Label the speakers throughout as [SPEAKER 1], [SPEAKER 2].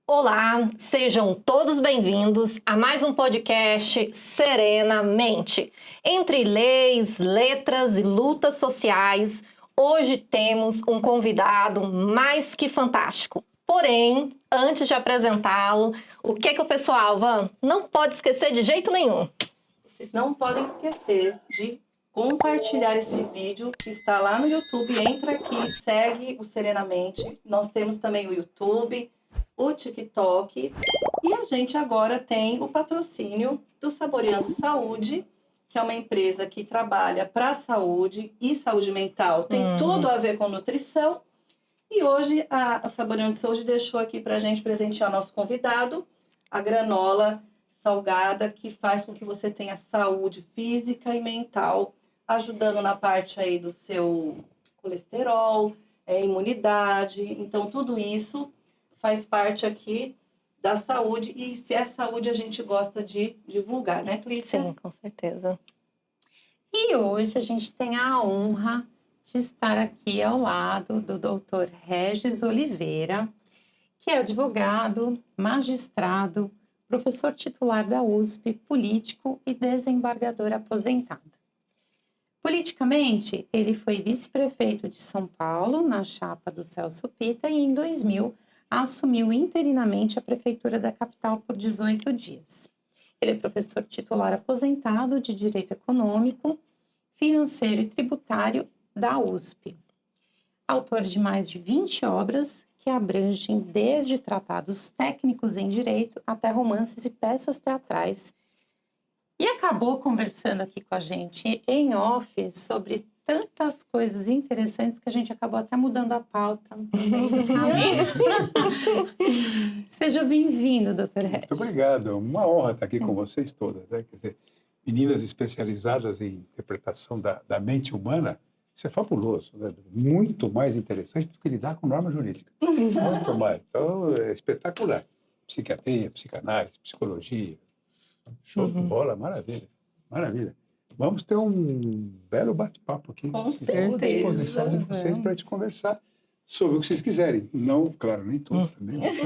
[SPEAKER 1] Olá, sejam todos bem-vindos a mais um podcast Serenamente. Entre leis, letras e lutas sociais, hoje temos um convidado mais que fantástico. Porém, antes de apresentá-lo, o que o pessoal, Van, não pode esquecer de jeito nenhum?
[SPEAKER 2] Vocês não podem esquecer de compartilhar esse vídeo que está lá no YouTube. Entra aqui, segue o Serenamente. Nós temos também o YouTube, o TikTok. E a gente agora tem o patrocínio do Saboreando Saúde, que é uma empresa que trabalha para a saúde e saúde mental. Tem tudo a ver com nutrição. E hoje a Saboreando Saúde deixou aqui para a gente presentear nosso convidado, a granola salgada, que faz com que você tenha saúde física e mental, ajudando na parte aí do seu colesterol, imunidade. Então, tudo isso faz parte aqui da saúde. E se é saúde, a gente gosta de divulgar, né, Clícia?
[SPEAKER 1] Sim, com certeza.
[SPEAKER 3] E hoje a gente tem a honra de estar aqui ao lado do Dr. Regis Oliveira, que é advogado, magistrado, professor titular da USP, político e desembargador aposentado. Politicamente, ele foi vice-prefeito de São Paulo, na chapa do Celso Pitta, e em 2000 assumiu interinamente a prefeitura da capital por 18 dias. Ele é professor titular aposentado de Direito Econômico, Financeiro e Tributário da USP. Autor de mais de 20 obras que abrangem desde tratados técnicos em direito até romances e peças teatrais. E acabou conversando aqui com a gente em off sobre tantas coisas interessantes que a gente acabou até mudando a pauta. Seja bem-vindo, doutor Regis.
[SPEAKER 4] Muito obrigado. Uma honra estar aqui com vocês todas, né? Quer dizer, meninas especializadas em interpretação da mente humana, isso é fabuloso, né? Muito mais interessante do que lidar com norma jurídica. Muito mais. Então, é espetacular. Psiquiatria, psicanálise, psicologia. Show de bola, maravilha. Maravilha. Vamos ter um belo bate-papo aqui.
[SPEAKER 2] Com
[SPEAKER 4] Estou à
[SPEAKER 2] certeza.
[SPEAKER 4] disposição de vocês para a gente conversar sobre o que vocês quiserem. Não, claro, nem tudo também, mas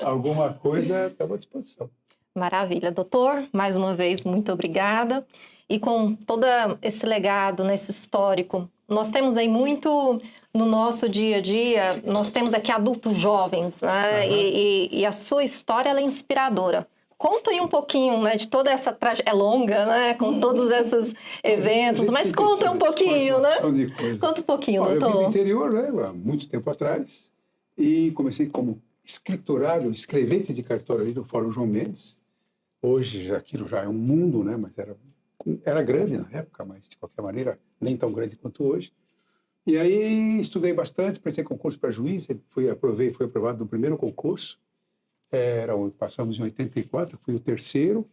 [SPEAKER 4] alguma coisa estamos à disposição.
[SPEAKER 1] Maravilha, doutor. Mais uma vez, muito obrigada. E com todo esse legado, nesse histórico, nós temos aí muito no nosso dia a dia, nós temos aqui adultos jovens, né? E a sua história ela é inspiradora. Conta aí um pouquinho, né, de toda essa trajetória, é longa, né, com todos esses eventos, mas conta um pouquinho, né? Conta um pouquinho, doutor.
[SPEAKER 4] Eu vim do interior, né, há muito tempo atrás, e comecei como escriturário, escrevente de cartório ali no Fórum João Mendes. Hoje aquilo já é um mundo, né, mas era grande na época, mas de qualquer maneira nem tão grande quanto hoje. E aí estudei bastante, prestei concurso para juiz, fui aprovado no primeiro concurso. Passamos em 84, fui o terceiro,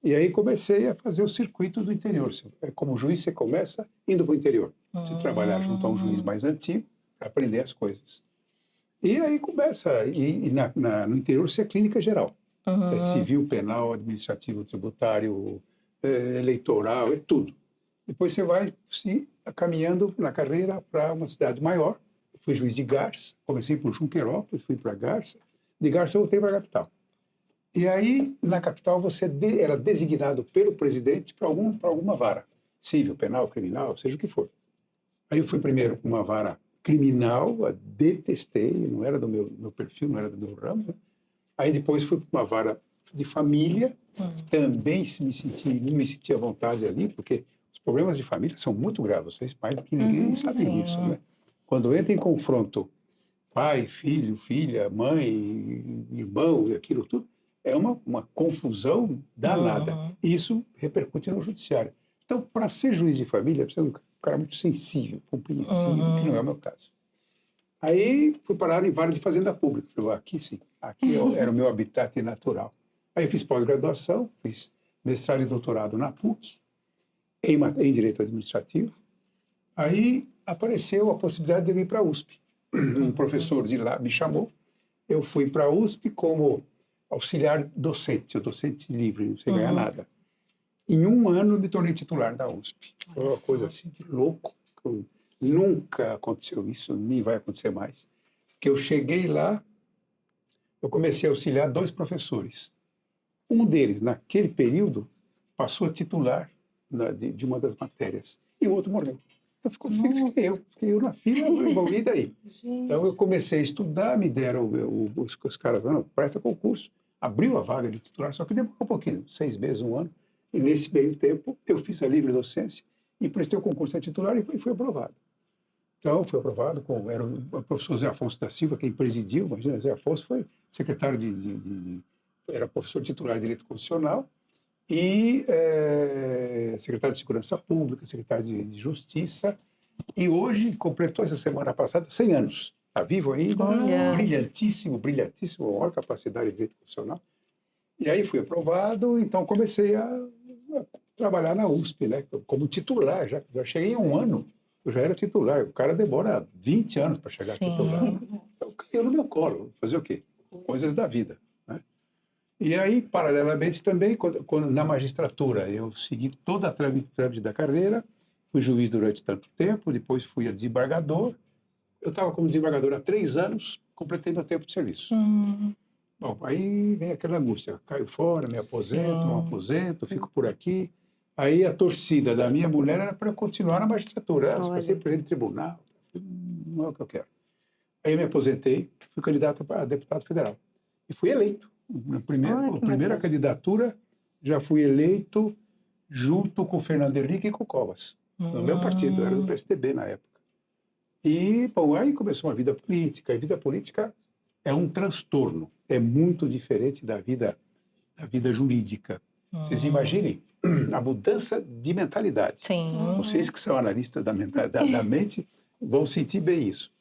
[SPEAKER 4] e aí comecei a fazer o circuito do interior. Como juiz, você começa indo para o interior. Você trabalhar junto a um juiz mais antigo, para aprender as coisas. E aí começa, no interior você é clínica geral. É civil, penal, administrativo, tributário, eleitoral, é tudo. Depois você vai caminhando na carreira para uma cidade maior. Eu fui juiz de Garça, comecei por Junquerópolis, fui para Garça. De Garça eu voltei para a capital. E aí, na capital, você era designado pelo presidente para alguma vara. Civil, penal, criminal, seja o que for. Aí eu fui primeiro para uma vara criminal, detestei, não era do meu perfil, não era do meu ramo. Né? Aí depois fui para uma vara de família, também não me senti à vontade ali, porque os problemas de família são muito graves, vocês mais do que ninguém sabem disso. Né? Quando entra em confronto pai, filho, filha, mãe, irmão, e aquilo tudo, é uma confusão danada. Isso repercute no judiciário. Então, para ser juiz de família, precisa ser um cara muito sensível, compreensivo, que não é o meu caso. Aí fui parar em vara de fazenda pública. Falei, aqui sim, aqui era o meu habitat natural. Aí eu fiz pós-graduação, fiz mestrado e doutorado na PUC, em Direito Administrativo. Aí apareceu a possibilidade de eu ir para a USP. Um professor de lá me chamou, eu fui para a USP como auxiliar docente, docente livre, não sei ganhar nada. Em um ano eu me tornei titular da USP. Foi uma coisa assim de louco, nunca aconteceu isso, nem vai acontecer mais. Que eu cheguei lá, eu comecei a auxiliar 2 professores. Um deles, naquele período, passou a titular de uma das matérias, e o outro morreu. Então fiquei eu na fila, eu falei, bom, e daí? Então eu comecei a estudar, me deram os caras, não, presta concurso, abriu a vaga de titular, só que demorou um pouquinho, 6 meses, 1 ano, e nesse meio tempo eu fiz a livre docência e prestei o concurso a titular e fui aprovado. Então, fui aprovado, era o professor Zé Afonso da Silva, quem presidiu, imagina, Zé Afonso foi secretário era professor titular de Direito Constitucional e secretário de Segurança Pública, secretário de Justiça, e hoje completou essa semana passada 100 anos. Está vivo ainda, brilhantíssimo, brilhantíssimo, maior capacidade de Direito Constitucional. E aí fui aprovado, então comecei a trabalhar na USP, né, como titular, já cheguei em 1 ano. Eu já era titular. O cara demora 20 anos para chegar a titular. Então, caiu no meu colo. Fazer o quê? Coisas da vida. Né? E aí, paralelamente também, quando na magistratura, eu segui toda a trâmite da carreira, fui juiz durante tanto tempo, depois fui a desembargador. Eu estava como desembargador há 3 anos, completei meu tempo de serviço. Bom, aí vem aquela angústia. Caio fora, me aposento, não aposento, fico por aqui. Aí a torcida da minha mulher era para eu continuar na magistratura. Se você presidente do tribunal, não é o que eu quero. Aí eu me aposentei, fui candidato a deputado federal. E fui eleito. Na primeira candidatura, já fui eleito junto com o Fernando Henrique e com o Covas. No meu partido, era do PSDB na época. E, bom, aí começou uma vida política. E a vida política é um transtorno. É muito diferente da vida jurídica. Vocês imaginem a mudança de mentalidade.
[SPEAKER 1] Sim.
[SPEAKER 4] Vocês que são analistas da mente vão sentir bem isso.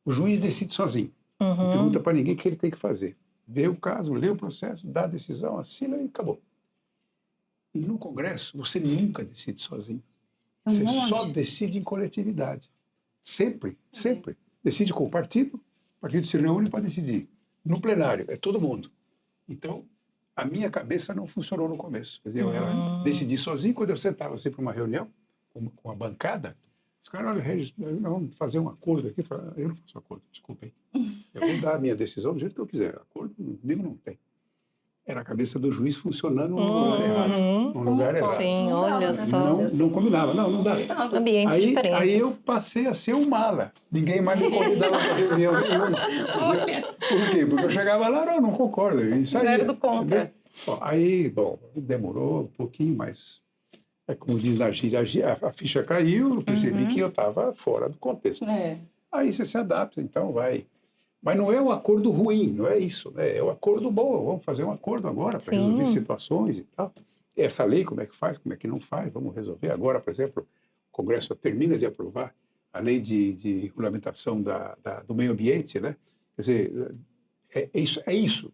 [SPEAKER 4] O juiz decide sozinho. Não pergunta para ninguém o que ele tem que fazer. Vê o caso, lê o processo, dá a decisão, assina e acabou. E no Congresso, você nunca decide sozinho. Você só decide em coletividade. Sempre, sempre. Decide com o partido se reúne para decidir. No plenário, é todo mundo. Então, a minha cabeça não funcionou no começo. Quer dizer, eu decidi sozinho. Quando eu sentava assim para uma reunião com a bancada, os caras, olha, Regis, nós vamos fazer um acordo aqui. Eu falei, eu não faço acordo, desculpem. Eu vou dar a minha decisão do jeito que eu quiser. Acordo comigo não tem. Era a cabeça do juiz funcionando no lugar errado. No lugar errado.
[SPEAKER 1] Sim, olha só.
[SPEAKER 4] Não combinava, não dá.
[SPEAKER 1] Ambientes diferentes.
[SPEAKER 4] Aí eu passei a ser um mala. Ninguém mais me convidava para reunião nenhuma. Por quê? Porque eu chegava lá, não concordo. E saía.
[SPEAKER 3] Zero do contra.
[SPEAKER 4] Bom, aí, demorou um pouquinho, mas, como diz na gíria, a ficha caiu, eu percebi que eu estava fora do contexto. Aí você se adapta, então vai. Mas não é um acordo ruim, não é isso. Né? É um acordo bom. Vamos fazer um acordo agora para resolver situações e tal. Essa lei, como é que faz, como é que não faz, vamos resolver. Agora, por exemplo, o Congresso termina de aprovar a lei de regulamentação do meio ambiente, né? Quer dizer, é isso.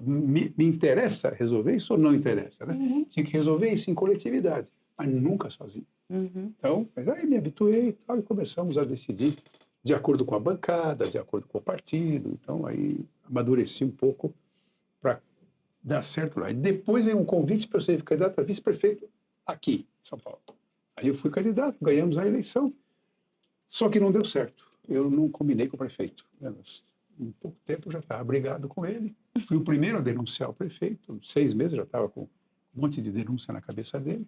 [SPEAKER 4] Me interessa resolver isso ou não interessa, né? Tinha que resolver isso em coletividade, mas nunca sozinho. Então, mas aí me habituei e tal, e começamos a decidir de acordo com a bancada, de acordo com o partido. Então, aí amadureci um pouco para dar certo lá. E depois veio um convite para eu ser candidato a vice-prefeito aqui, em São Paulo. Aí eu fui candidato, ganhamos a eleição, só que não deu certo. Eu não combinei com o prefeito. Em pouco tempo eu já estava brigado com ele. Fui o primeiro a denunciar o prefeito. 6 meses eu já estava com um monte de denúncia na cabeça dele.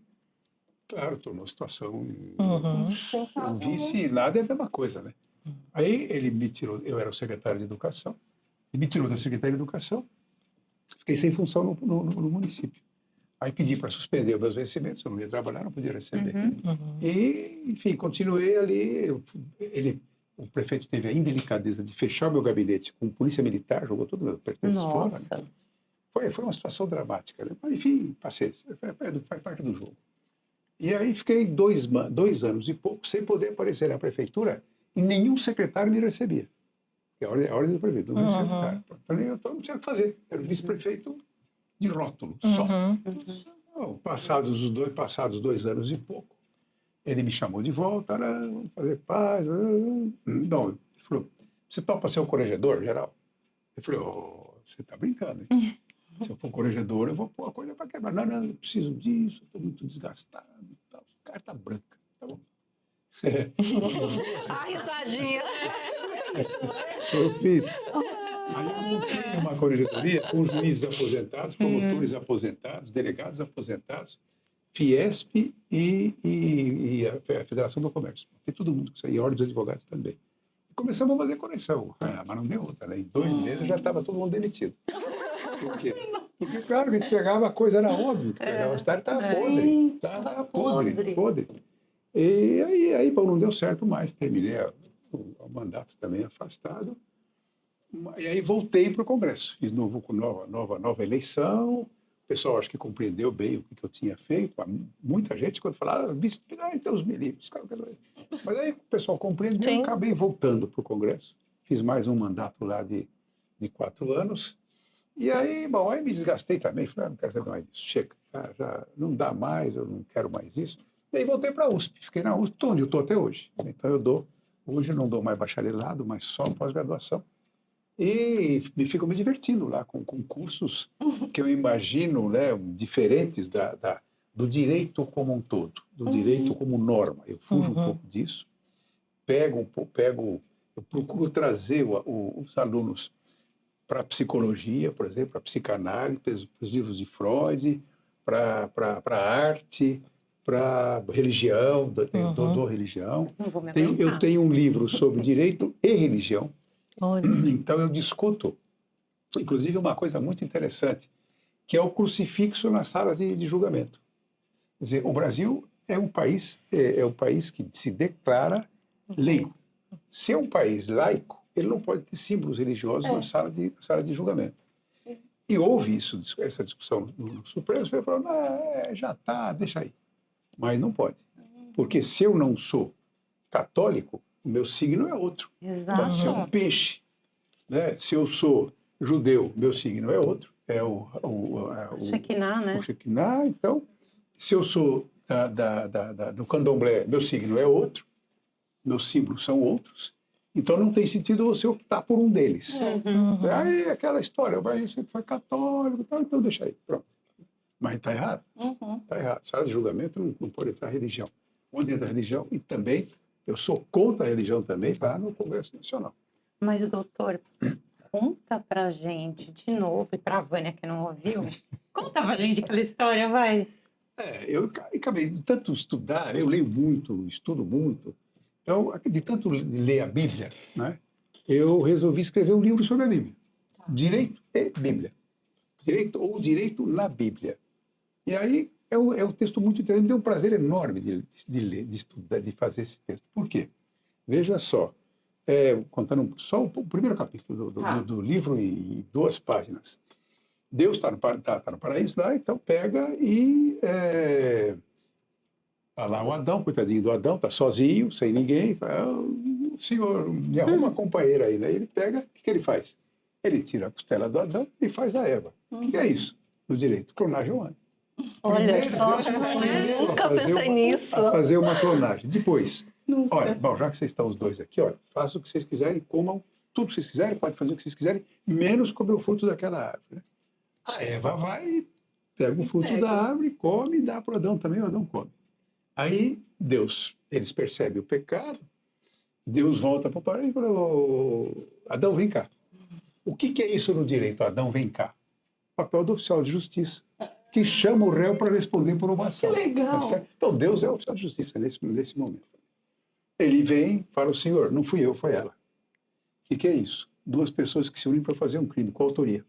[SPEAKER 4] Claro, tornou a situação... O vice nada é a mesma coisa, né? Aí ele me tirou, eu era o secretário de Educação, ele me tirou da Secretaria de Educação, fiquei sem função no município. Aí pedi para suspender os meus vencimentos, eu não ia trabalhar, não podia receber. E, enfim, continuei ali. O prefeito teve a indelicadeza de fechar o meu gabinete com polícia militar, jogou tudo meu pertence fora. Né? Foi uma situação dramática. Né? Mas, enfim, passei, faz parte do jogo. E aí fiquei 2 anos e pouco sem poder aparecer na prefeitura e nenhum secretário me recebia. É a ordem do prefeito, não secretário. Então não tinha o que fazer. Era o vice-prefeito de rótulo só. Então, passados 2 anos e pouco, ele me chamou de volta, vamos fazer paz. Não, ele falou, você topa ser o corregedor geral? Eu falei, você está brincando, hein? Se eu for corregedor, eu vou pôr a coisa para quebrar. Não, eu preciso disso, estou muito desgastado. Tal. Carta branca, tá bom?
[SPEAKER 1] Ai, risadinha.
[SPEAKER 4] Eu fiz. Aí montei uma corregedoria com juízes aposentados, promotores aposentados, delegados aposentados, Fiesp e a Federação do Comércio. Tem todo mundo, e a Ordem dos Advogados também. E começamos a fazer conexão. Mas não deu outra, né? Em 2 meses já estava todo mundo demitido. Por quê? Porque, claro, que a gente pegava a coisa, era óbvio, que pegava a cidade, estava podre. Estava podre. E aí bom, não deu certo mais, terminei o mandato também afastado. E aí voltei para o Congresso, fiz nova eleição. O pessoal acho que compreendeu bem o que eu tinha feito. Muita gente, quando falava, então os milímetros. Mas aí o pessoal compreendeu e acabei voltando para o Congresso. Fiz mais um mandato lá de 4 anos. E aí, bom, aí me desgastei também. Falei, não quero saber mais disso. Chega, já não dá mais, eu não quero mais isso. E aí voltei para a USP. Fiquei na USP, onde eu estou até hoje. Então hoje eu não dou mais bacharelado, mas só pós-graduação. E fico me divertindo lá com cursos que eu imagino, né, diferentes do direito como um todo, do direito como norma. Eu fujo um pouco disso, eu procuro trazer os alunos para a psicologia, por exemplo, para a psicanálise, para os livros de Freud, para a arte, para a religião, dou religião. Eu tenho um livro sobre direito e religião. Então eu discuto, inclusive, uma coisa muito interessante, que é o crucifixo nas salas de julgamento. Quer dizer, o Brasil é um país que se declara leigo. Se é um país laico, ele não pode ter símbolos religiosos na sala de julgamento. Sim. E houve essa discussão no Supremo, você falou, já está, deixa aí. Mas não pode. Porque se eu não sou católico, o meu signo é outro.
[SPEAKER 3] Exato.
[SPEAKER 4] Pode ser um peixe. Né? Se eu sou judeu, meu signo é outro. É o
[SPEAKER 3] Shekinah, né?
[SPEAKER 4] O Shekinah. Então, se eu sou do candomblé, meu signo é outro. Meus símbolos são outros. Então, não tem sentido você optar por um deles. Aí, aquela história, você foi católico, então deixa aí. Pronto. Mas está errado. Está errado. Sala de julgamento não pode entrar religião. Onde entra religião? E também... Eu sou contra a religião também lá no Congresso Nacional.
[SPEAKER 3] Mas, doutor, conta pra gente de novo, e pra Vânia que não ouviu, conta pra gente aquela história, vai.
[SPEAKER 4] Eu acabei de tanto estudar, eu leio muito, estudo muito, então, de tanto ler a Bíblia, né, eu resolvi escrever um livro sobre a Bíblia. Direito e Bíblia. Direito na Bíblia. E aí, é um texto muito interessante, me deu um prazer enorme de ler, de estudar, de fazer esse texto. Por quê? Veja só, contando só o primeiro capítulo do livro em 2 páginas. Deus está no paraíso lá, então pega e tá lá o Adão, coitadinho do Adão, está sozinho, sem ninguém, fala, o senhor me arruma uma companheira aí, né? Ele pega, o que ele faz? Ele tira a costela do Adão e faz a Eva. O que é isso no direito? Clonagem humana.
[SPEAKER 1] Olha só, nunca pensei nisso.
[SPEAKER 4] A fazer uma clonagem. Depois, olha, bom, já que vocês estão os dois aqui, olha, façam o que vocês quiserem, comam tudo que vocês quiserem, pode fazer o que vocês quiserem, menos comer o fruto daquela árvore. Né? A Eva vai, pega o fruto da árvore, come e dá para o Adão também, o Adão come. Aí, Deus, eles percebem o pecado, Deus volta para o paraíso e fala, Adão, vem cá. O que é isso no direito? Adão, vem cá. O papel do oficial de justiça, que chama o réu para responder por uma ação.
[SPEAKER 2] Que legal!
[SPEAKER 4] Tá, então, Deus é o oficial de justiça nesse momento. Ele vem, fala, o senhor, não fui eu, foi ela. O que é isso? 2 pessoas que se unem para fazer um crime, com autoria.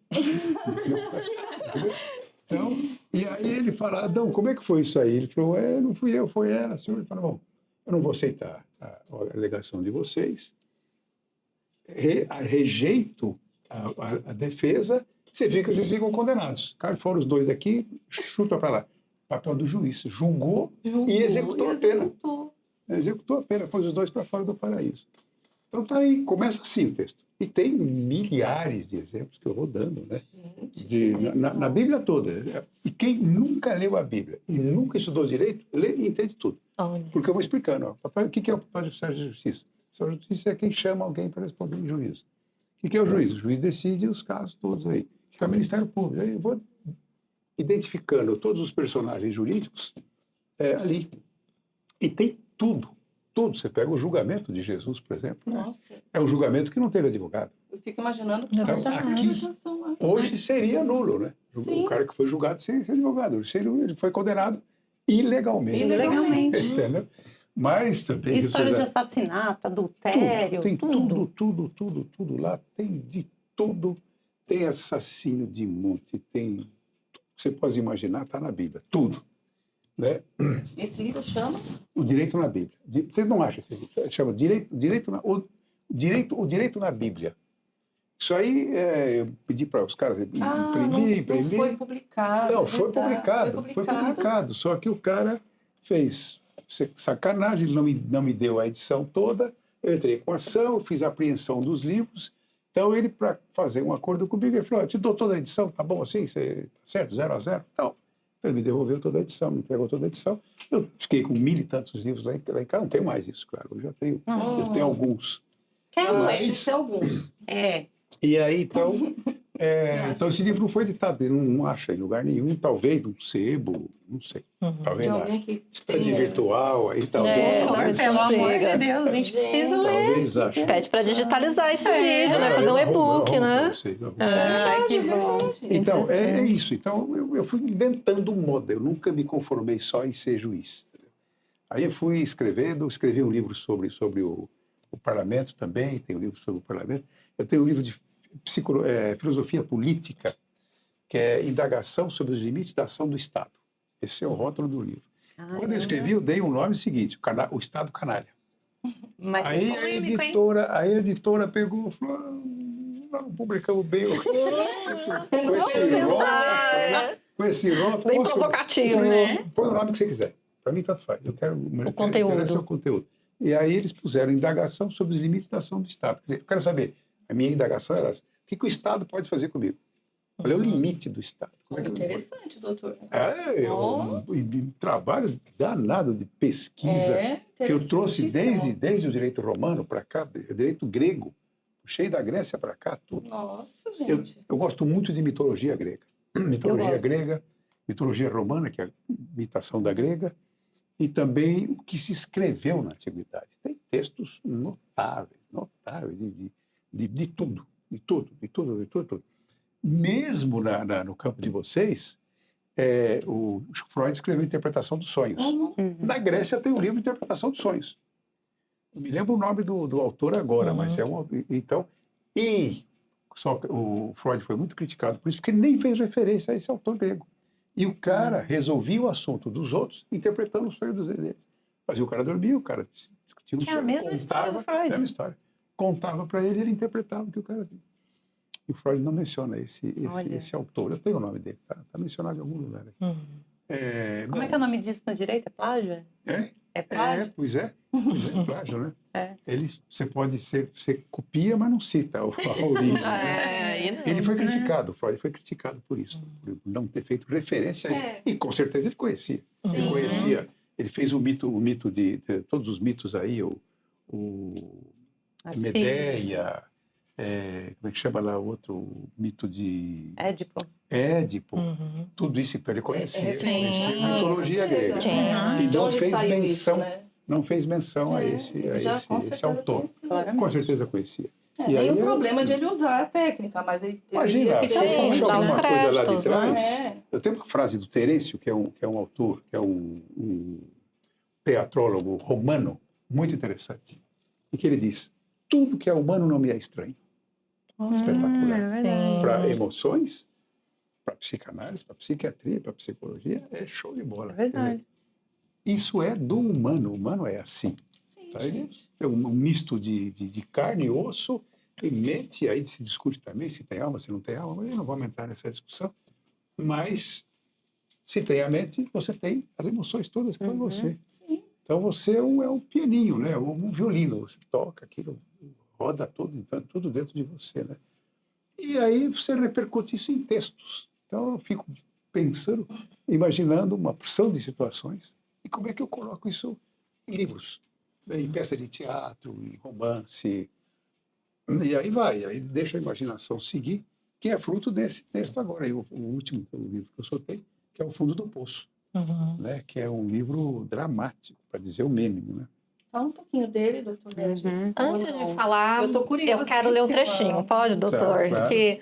[SPEAKER 4] Então, e aí ele fala, Adão, como é que foi isso aí? Ele falou, não fui eu, foi ela. O senhor ele falou, bom, eu não vou aceitar a alegação de vocês, rejeito a defesa, vocês ficam condenados. Cai fora os 2 daqui, chuta para lá. Papel do juiz. Julgou e executou a pena. Executou a pena, pôs os 2 para fora do paraíso. Então tá aí, começa assim o texto. E tem milhares de exemplos que eu vou dando, né? Na Bíblia toda. E quem nunca leu a Bíblia e nunca estudou direito, lê e entende tudo. Porque eu vou explicando. Ó, o que é o papel do oficial de justiça? O oficial de justiça é quem chama alguém para responder em juízo. O que é o juiz? O juiz decide os casos todos aí. Fica o Ministério Público. Aí eu vou identificando todos os personagens jurídicos ali. E tem tudo. Tudo. Você pega o julgamento de Jesus, por exemplo.
[SPEAKER 2] Nossa.
[SPEAKER 4] É um julgamento que não teve advogado.
[SPEAKER 2] Eu fico imaginando
[SPEAKER 1] É
[SPEAKER 2] a
[SPEAKER 1] verdade.
[SPEAKER 2] documentação lá.
[SPEAKER 4] Hoje seria nulo, né?
[SPEAKER 2] Sim.
[SPEAKER 4] O cara que foi julgado sem ser advogado. Ele foi condenado ilegalmente.
[SPEAKER 2] Ilegalmente.
[SPEAKER 4] Entendeu? Mas também...
[SPEAKER 3] História de
[SPEAKER 4] isso
[SPEAKER 3] assassinato, adultério,
[SPEAKER 4] tem
[SPEAKER 3] tudo.
[SPEAKER 4] tudo lá. Tem de tudo. Tem assassino de monte. Tem... tudo que você pode imaginar, está na Bíblia. Tudo. Né?
[SPEAKER 2] Esse livro chama?
[SPEAKER 4] O direito na Bíblia. Você não acha esse livro? Chama o direito na Bíblia. Isso aí, eu pedi para os caras imprimir.
[SPEAKER 2] Não foi publicado.
[SPEAKER 4] Não,
[SPEAKER 2] é
[SPEAKER 4] foi
[SPEAKER 2] verdade.
[SPEAKER 4] publicado. Só que o cara fez sacanagem, ele não me deu a edição toda. Eu entrei com ação, fiz a apreensão dos livros. Então, ele, para fazer um acordo comigo, ele falou: eu te dou toda a edição, tá bom assim? Você, tá certo? 0-0? Então, ele me devolveu toda a edição, me entregou toda a edição. Eu fiquei com 1000 e tantos livros lá em casa. Não tenho mais isso, claro. Eu tenho alguns.
[SPEAKER 3] Quero
[SPEAKER 2] Eu
[SPEAKER 3] ler.
[SPEAKER 2] acho que alguns.
[SPEAKER 3] É.
[SPEAKER 4] E aí, então, então esse livro não foi editado, ele não acha em lugar nenhum, talvez num sebo, não sei, talvez
[SPEAKER 2] De
[SPEAKER 4] na
[SPEAKER 2] alguém que
[SPEAKER 4] estante
[SPEAKER 2] tenha-
[SPEAKER 4] virtual, aí talvez,
[SPEAKER 1] talvez
[SPEAKER 3] Pelo amor
[SPEAKER 1] consiga.
[SPEAKER 3] de Deus, a gente precisa ler.
[SPEAKER 4] talvez ache.
[SPEAKER 1] Pede para digitalizar esse
[SPEAKER 3] É.
[SPEAKER 1] vídeo, né? Fazer um
[SPEAKER 4] Eu arrumo
[SPEAKER 1] e-book,
[SPEAKER 4] pra
[SPEAKER 1] né?
[SPEAKER 4] vocês, eu arrumo.
[SPEAKER 3] Ai, que bom.
[SPEAKER 4] Então, é isso. Então, eu fui inventando um modo, eu nunca me conformei só em ser juiz. Entendeu? Aí eu fui escrevi um livro sobre o parlamento também, tem um livro sobre o parlamento. Eu tenho um livro de filosofia política, que é indagação sobre os limites da ação do Estado. Esse é o rótulo do livro. Quando eu escrevi, eu dei um nome seguinte, o Estado Canalha.
[SPEAKER 3] Mas
[SPEAKER 4] Aí
[SPEAKER 3] é polêmico, hein?
[SPEAKER 4] a editora pegou e falou: não publicamos bem com esse rótulo.
[SPEAKER 1] Bem provocativo,
[SPEAKER 3] né?
[SPEAKER 4] Põe o nome que você quiser. Para mim, tanto faz. Eu quero o
[SPEAKER 1] conteúdo.
[SPEAKER 4] interessa é o conteúdo. E aí eles puseram indagação sobre os limites da ação do Estado. Quer dizer, eu quero saber, a minha indagação era essa: o que o Estado pode fazer comigo? Qual é o limite do Estado? Como é que
[SPEAKER 2] Interessante, doutor.
[SPEAKER 4] um trabalho danado de pesquisa que eu trouxe desde o direito romano para cá, direito grego, puxei da Grécia para cá, tudo.
[SPEAKER 2] Nossa, gente.
[SPEAKER 4] Eu gosto muito de mitologia grega. Mitologia grega, mitologia romana, que é a imitação da grega, e também o que se escreveu na antiguidade. Tem textos notáveis de tudo. Mesmo no campo de vocês, o Freud escreveu Interpretação dos Sonhos. Na Grécia tem um livro de Interpretação dos Sonhos. Não me lembro o nome do autor agora, mas é um... Então, só que o Freud foi muito criticado por isso, porque ele nem fez referência a esse autor grego. E o cara resolvia o assunto dos outros interpretando o sonho deles. Fazia o cara dormir, o cara tinha um sonho.
[SPEAKER 3] É a mesma história do Freud.
[SPEAKER 4] É a mesma história. Contava para ele, ele interpretava o que o cara tinha. E o Freud não menciona esse autor. Eu tenho o nome dele, tá mencionado em algum lugar.
[SPEAKER 3] Como é que é o nome disso no direito? É plágio? É plágio?
[SPEAKER 4] Pois é, plágio, né? Você copia, mas não cita a origem. Ele foi criticado, Freud foi criticado por isso, por não ter feito referência a isso. E com certeza ele conhecia. Ele conhecia, ele fez o mito de todos os mitos aí, Medeia, como é que chama lá o outro mito de... Édipo. Tudo isso, então, ele conhecia a mitologia grega. E não fez menção a esse autor. Com certeza conhecia. E aí,
[SPEAKER 2] o problema de ele usar a técnica, mas ele...
[SPEAKER 4] Imagina, se eu for puxar
[SPEAKER 1] dá os
[SPEAKER 4] alguma coisa lá de
[SPEAKER 1] créditos,
[SPEAKER 4] trás... Eu tenho uma frase do Terêncio, que é um autor, que é um teatrólogo romano, muito interessante, e que ele diz: tudo que é humano não me é estranho. Espetacular. Para emoções, para psicanálise, para psiquiatria, para psicologia, é show de bola.
[SPEAKER 3] É verdade.
[SPEAKER 4] Quer dizer, isso é do humano. O humano é assim.
[SPEAKER 2] Sim,
[SPEAKER 4] Tá? Ele é um misto de carne e osso e mente. Aí se discute também se tem alma, se não tem alma. Mas não vamos entrar nessa discussão. Mas se tem a mente, você tem as emoções todas que estão em você.
[SPEAKER 2] Sim.
[SPEAKER 4] Então você é um pianinho, né? Um violino. Você toca aquilo, roda tudo dentro de você, né? E aí você repercute isso em textos. Então eu fico pensando, imaginando uma porção de situações e como é que eu coloco isso em livros, né? Em peça de teatro, em romance. E aí aí deixa a imaginação seguir, que é fruto desse texto agora. E o último livro que eu soltei, que é O Fundo do Poço, né? Que é um livro dramático, para dizer o mínimo, né?
[SPEAKER 2] Fala um pouquinho dele, doutor Regis.
[SPEAKER 1] Antes
[SPEAKER 2] Ou não?
[SPEAKER 1] de falar,
[SPEAKER 2] Eu tô
[SPEAKER 1] eu quero ler um
[SPEAKER 2] curiosíssima.
[SPEAKER 1] trechinho. Pode, doutor?
[SPEAKER 4] Claro.
[SPEAKER 1] Que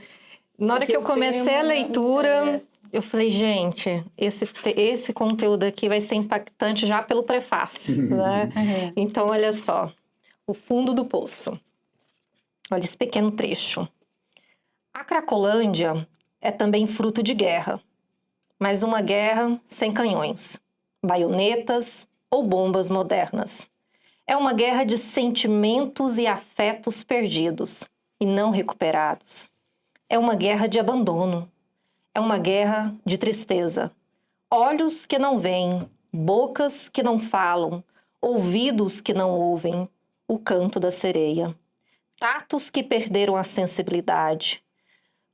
[SPEAKER 1] na hora
[SPEAKER 2] Porque
[SPEAKER 1] que eu
[SPEAKER 2] o
[SPEAKER 1] comecei a
[SPEAKER 2] tema me
[SPEAKER 1] leitura,
[SPEAKER 2] interessa.
[SPEAKER 1] eu falei, gente, esse conteúdo aqui vai ser impactante já pelo prefácio, né? Então, olha só. O fundo do poço. Olha esse pequeno trecho. A Cracolândia é também fruto de guerra, mas uma guerra sem canhões, baionetas ou bombas modernas. É uma guerra de sentimentos e afetos perdidos e não recuperados. É uma guerra de abandono. É uma guerra de tristeza. Olhos que não veem, bocas que não falam, ouvidos que não ouvem o canto da sereia. Tatos que perderam a sensibilidade.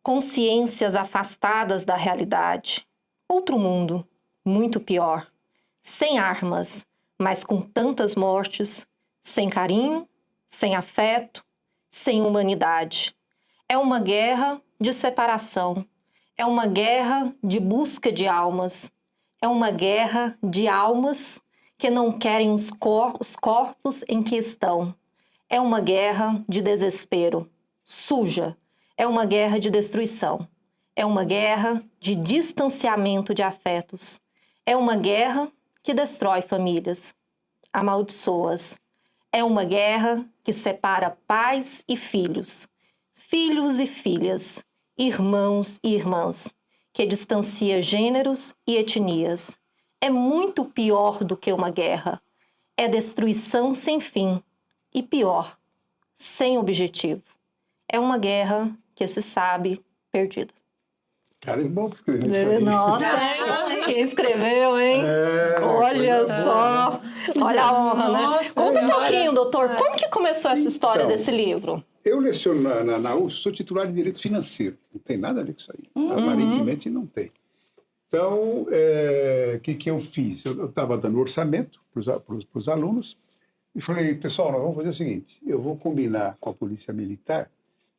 [SPEAKER 1] Consciências afastadas da realidade. Outro mundo, muito pior. Sem armas, mas com tantas mortes, sem carinho, sem afeto, sem humanidade. É uma guerra de separação. É uma guerra de busca de almas. É uma guerra de almas que não querem os corpos em que estão. É uma guerra de desespero, suja. É uma guerra de destruição. É uma guerra de distanciamento de afetos. É uma guerra que destrói famílias, amaldiçoa-as. É uma guerra que separa pais e filhos, filhos e filhas, irmãos e irmãs, que distancia gêneros e etnias. É muito pior do que uma guerra. É destruição sem fim. E pior, sem objetivo. É uma guerra que se sabe perdida.
[SPEAKER 4] Cara, é bom escrever isso aí.
[SPEAKER 1] Nossa, quem escreveu, hein? Olha só, olha a honra, né?
[SPEAKER 3] Nossa,
[SPEAKER 1] Conta um
[SPEAKER 3] senhora.
[SPEAKER 1] pouquinho, doutor, como que começou essa história
[SPEAKER 4] Então,
[SPEAKER 1] desse livro?
[SPEAKER 4] Eu leciono na USP, sou titular de Direito Financeiro. Não tem nada a ver com isso aí. Aparentemente não tem. Então, o que eu fiz? Eu estava dando orçamento para os alunos e falei, pessoal, nós vamos fazer o seguinte, eu vou combinar com a Polícia Militar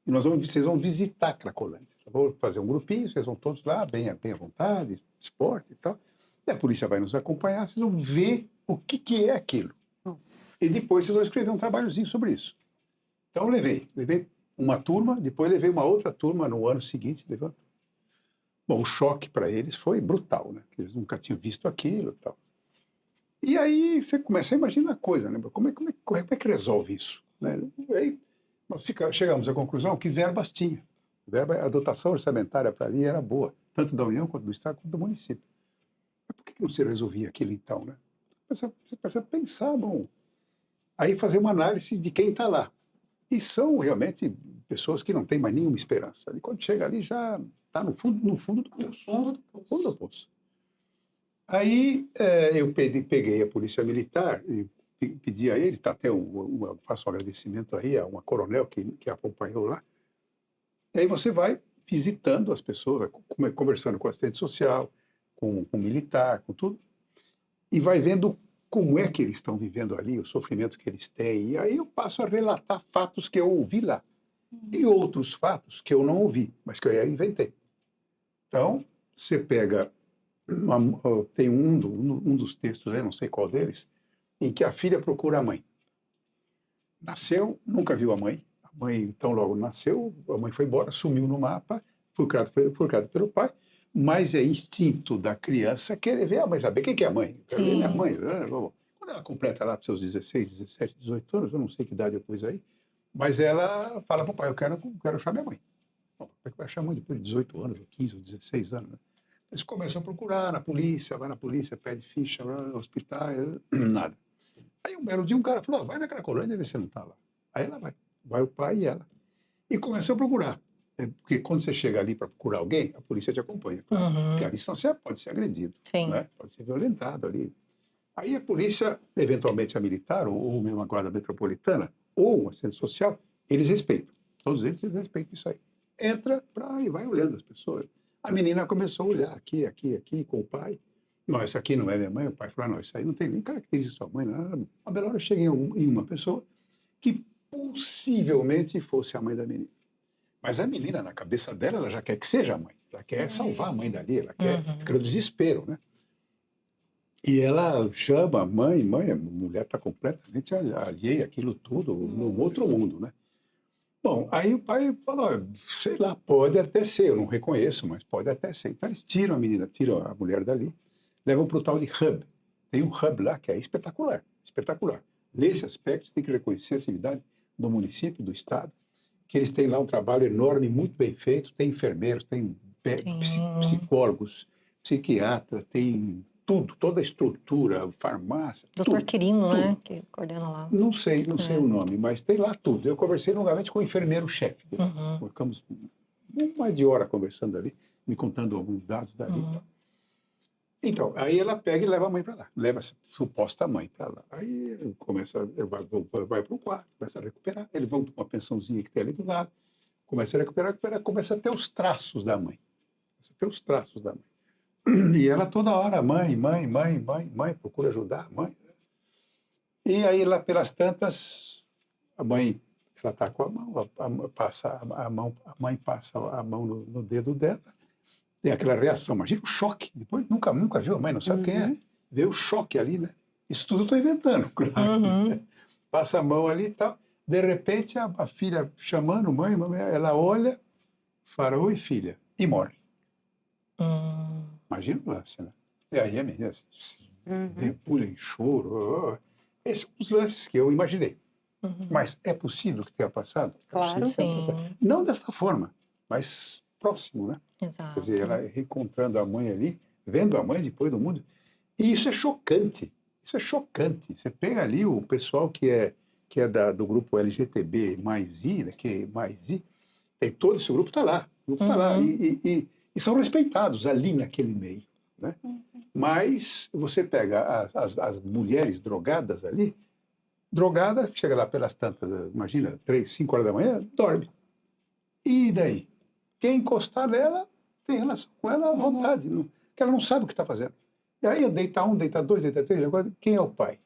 [SPEAKER 4] e vocês vão visitar a Cracolândia. Eu vou fazer um grupinho, vocês vão todos lá, bem à vontade, esporte e tal. E a polícia vai nos acompanhar, vocês vão ver o que é aquilo.
[SPEAKER 3] Nossa.
[SPEAKER 4] E depois vocês vão escrever um trabalhozinho sobre isso. Então, eu levei uma turma, depois levei uma outra turma no ano seguinte. Bom, o choque para eles foi brutal, né? Eles nunca tinham visto aquilo e tal. E aí você começa a imaginar a coisa, né? Como é que resolve isso? Né? E aí nós chegamos à conclusão que verbas tinha. A dotação orçamentária para ali era boa, tanto da União quanto do Estado quanto do município. Mas por que não se resolvia aquilo então, né? Você precisa pensar, bom, aí fazer uma análise de quem está lá. E são realmente pessoas que não têm mais nenhuma esperança. E quando chega ali já está no fundo do poço. Fundo do poço. Aí eu peguei a Polícia Militar e pedi a ele, faço um agradecimento aí a uma coronel que acompanhou lá. E aí você vai visitando as pessoas, vai conversando com o assistente social, com o militar, com tudo, e vai vendo como é que eles estão vivendo ali, o sofrimento que eles têm. E aí eu passo a relatar fatos que eu ouvi lá. E outros fatos que eu não ouvi, mas que eu inventei. Então, você pega... tem um dos textos, eu não sei qual deles, em que a filha procura a mãe. Nasceu, nunca viu a mãe. A mãe, então, logo nasceu, a mãe foi embora, sumiu no mapa, foi criado pelo pai, mas é instinto da criança querer ver a mãe, saber quem é a mãe. Eu quero ver minha mãe. Quando ela completa lá para seus 16, 17, 18 anos, eu não sei que idade eu pus aí, mas ela fala para o pai, eu quero achar minha mãe. Bom, o pai vai achar a mãe depois de 18 anos, ou 15, ou 16 anos, né? Eles começam a procurar na polícia, vai na polícia, pede ficha, hospital, nada. Aí um belo dia um cara falou, vai na Cracolândia e vê se você não está lá. Aí ela vai o pai e ela. E começou a procurar. Porque quando você chega ali para procurar alguém, a polícia te acompanha. Claro. Porque ali você pode ser agredido, né? Pode ser violentado ali. Aí a polícia, eventualmente a militar, ou mesmo a guarda metropolitana, ou o assistente social, eles respeitam. Todos eles respeitam isso aí. Entra e vai olhando as pessoas. A menina começou a olhar aqui, com o pai. Não, isso aqui não é minha mãe. O pai falou, não, isso aí não tem nem característica de sua mãe. Não. A bela hora eu cheguei em uma pessoa que possivelmente fosse a mãe da menina. Mas a menina, na cabeça dela, ela já quer que seja a mãe. Ela quer salvar a mãe dali, ela quer... Fica no desespero, né? E ela chama a mãe, a mulher está completamente alheia àquilo tudo, num outro mundo, né? Bom, aí o pai falou, sei lá, pode até ser, eu não reconheço, mas pode até ser. Então eles tiram a menina, tiram a mulher dali, levam para o tal de hub. Tem um hub lá que é espetacular, espetacular. Nesse aspecto, tem que reconhecer a atividade do município, do estado, que eles têm lá um trabalho enorme, muito bem feito, tem enfermeiros, tem psicólogos, psiquiatra, tem tudo, toda a estrutura, farmácia,
[SPEAKER 1] Doutor
[SPEAKER 4] tudo.
[SPEAKER 1] Quirino, né? Que coordena lá.
[SPEAKER 4] Não sei o nome, mas tem lá tudo. Eu conversei longamente com o enfermeiro-chefe. Ficamos mais de hora conversando ali, me contando alguns dados dali. Então, aí ela pega e leva a mãe para lá, leva a suposta mãe para lá. Aí começa, vai para o quarto, começa a recuperar. Eles vão para uma pensãozinha que tem ali do lado, começa a recuperar, começa a ter os traços da mãe. Começa a ter os traços da mãe. E ela toda hora, mãe, procura ajudar a mãe. E aí, lá pelas tantas, a mãe, ela está com a mão, a mãe passa a mão no dedo dela, tem aquela reação, imagina o choque, depois nunca viu a mãe, não sabe quem é, vê o choque ali, né? Isso tudo eu estou inventando, claro. Né? Passa a mão ali e tal, de repente a filha chamando, mãe, ela olha, fala, oi filha, e morre. Imagina o lance, né? E aí a menina debulha em choro. Esses são os lances que eu imaginei. Mas é possível que tenha passado?
[SPEAKER 3] Claro.
[SPEAKER 4] Não dessa forma, mas próximo, né?
[SPEAKER 1] Exato.
[SPEAKER 4] Quer dizer, ela reencontrando a mãe ali, vendo a mãe depois do mundo. E isso é chocante. Isso é chocante. Você pega ali o pessoal que é do grupo LGTB mais I, né? Que é mais I, tem todo esse grupo está lá. O grupo está lá. E são respeitados ali naquele meio. Né? Mas você pega as mulheres drogadas ali, drogada, chega lá pelas tantas, imagina, 3, 5 horas da manhã, dorme. E daí? Quem encostar nela tem relação com ela à vontade, porque ela não sabe o que está fazendo. E aí deita um, deita dois, deita três, agora quem é o pai?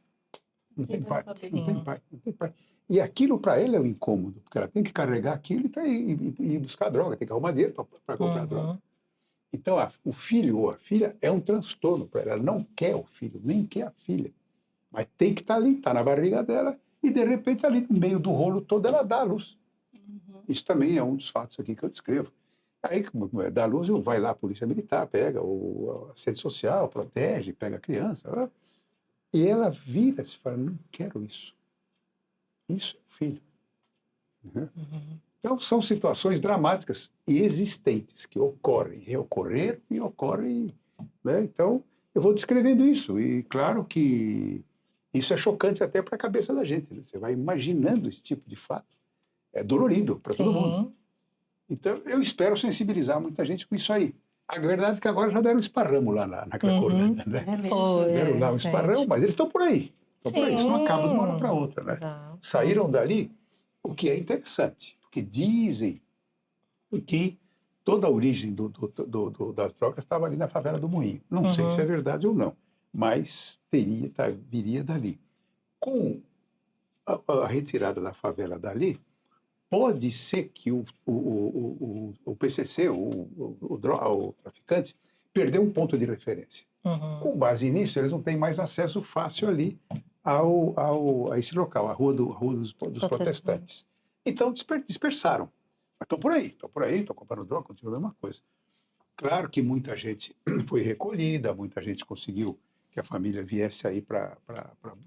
[SPEAKER 4] Não tem pai, não tem pai, não tem pai. E aquilo para ela é um incômodo, porque ela tem que carregar aquilo e buscar droga, tem que arrumar dinheiro para comprar droga. Então, o filho ou a filha é um transtorno para ela. Ela não quer o filho, nem quer a filha. Mas tem que estar ali, está na barriga dela, e de repente, ali no meio do rolo todo, ela dá a luz. Isso também é um dos fatos aqui que eu descrevo. Aí, como dá a luz, vai lá a polícia militar, pega a assistente social, protege, pega a criança. E ela vira-se e fala, não quero isso. Isso é o filho. Então, são situações dramáticas e existentes que ocorrem, reocorreram e ocorrem. Né? Então, eu vou descrevendo isso. E, claro que isso é chocante até para a cabeça da gente. Né? Você vai imaginando esse tipo de fato. É dolorido para todo mundo. Então, eu espero sensibilizar muita gente com isso aí. A verdade é que agora já deram um esparramo lá na Cracolândia. Né? Deram lá um esparramo, mas eles estão por aí. Estão por aí. Isso não acaba de uma hora para outra. Né? Saíram dali, o que é interessante. Porque dizem que toda a origem das drogas estava ali na favela do Moinho. Não sei se é verdade ou não, mas viria dali. Com a retirada da favela dali, pode ser que o PCC, o traficante, perdeu um ponto de referência. Com base nisso, eles não têm mais acesso fácil ali a esse local, a Rua dos Protestantes. Então, dispersaram. Mas estão por aí, estão comprando droga, continua a mesma coisa. Claro que muita gente foi recolhida, muita gente conseguiu que a família viesse aí para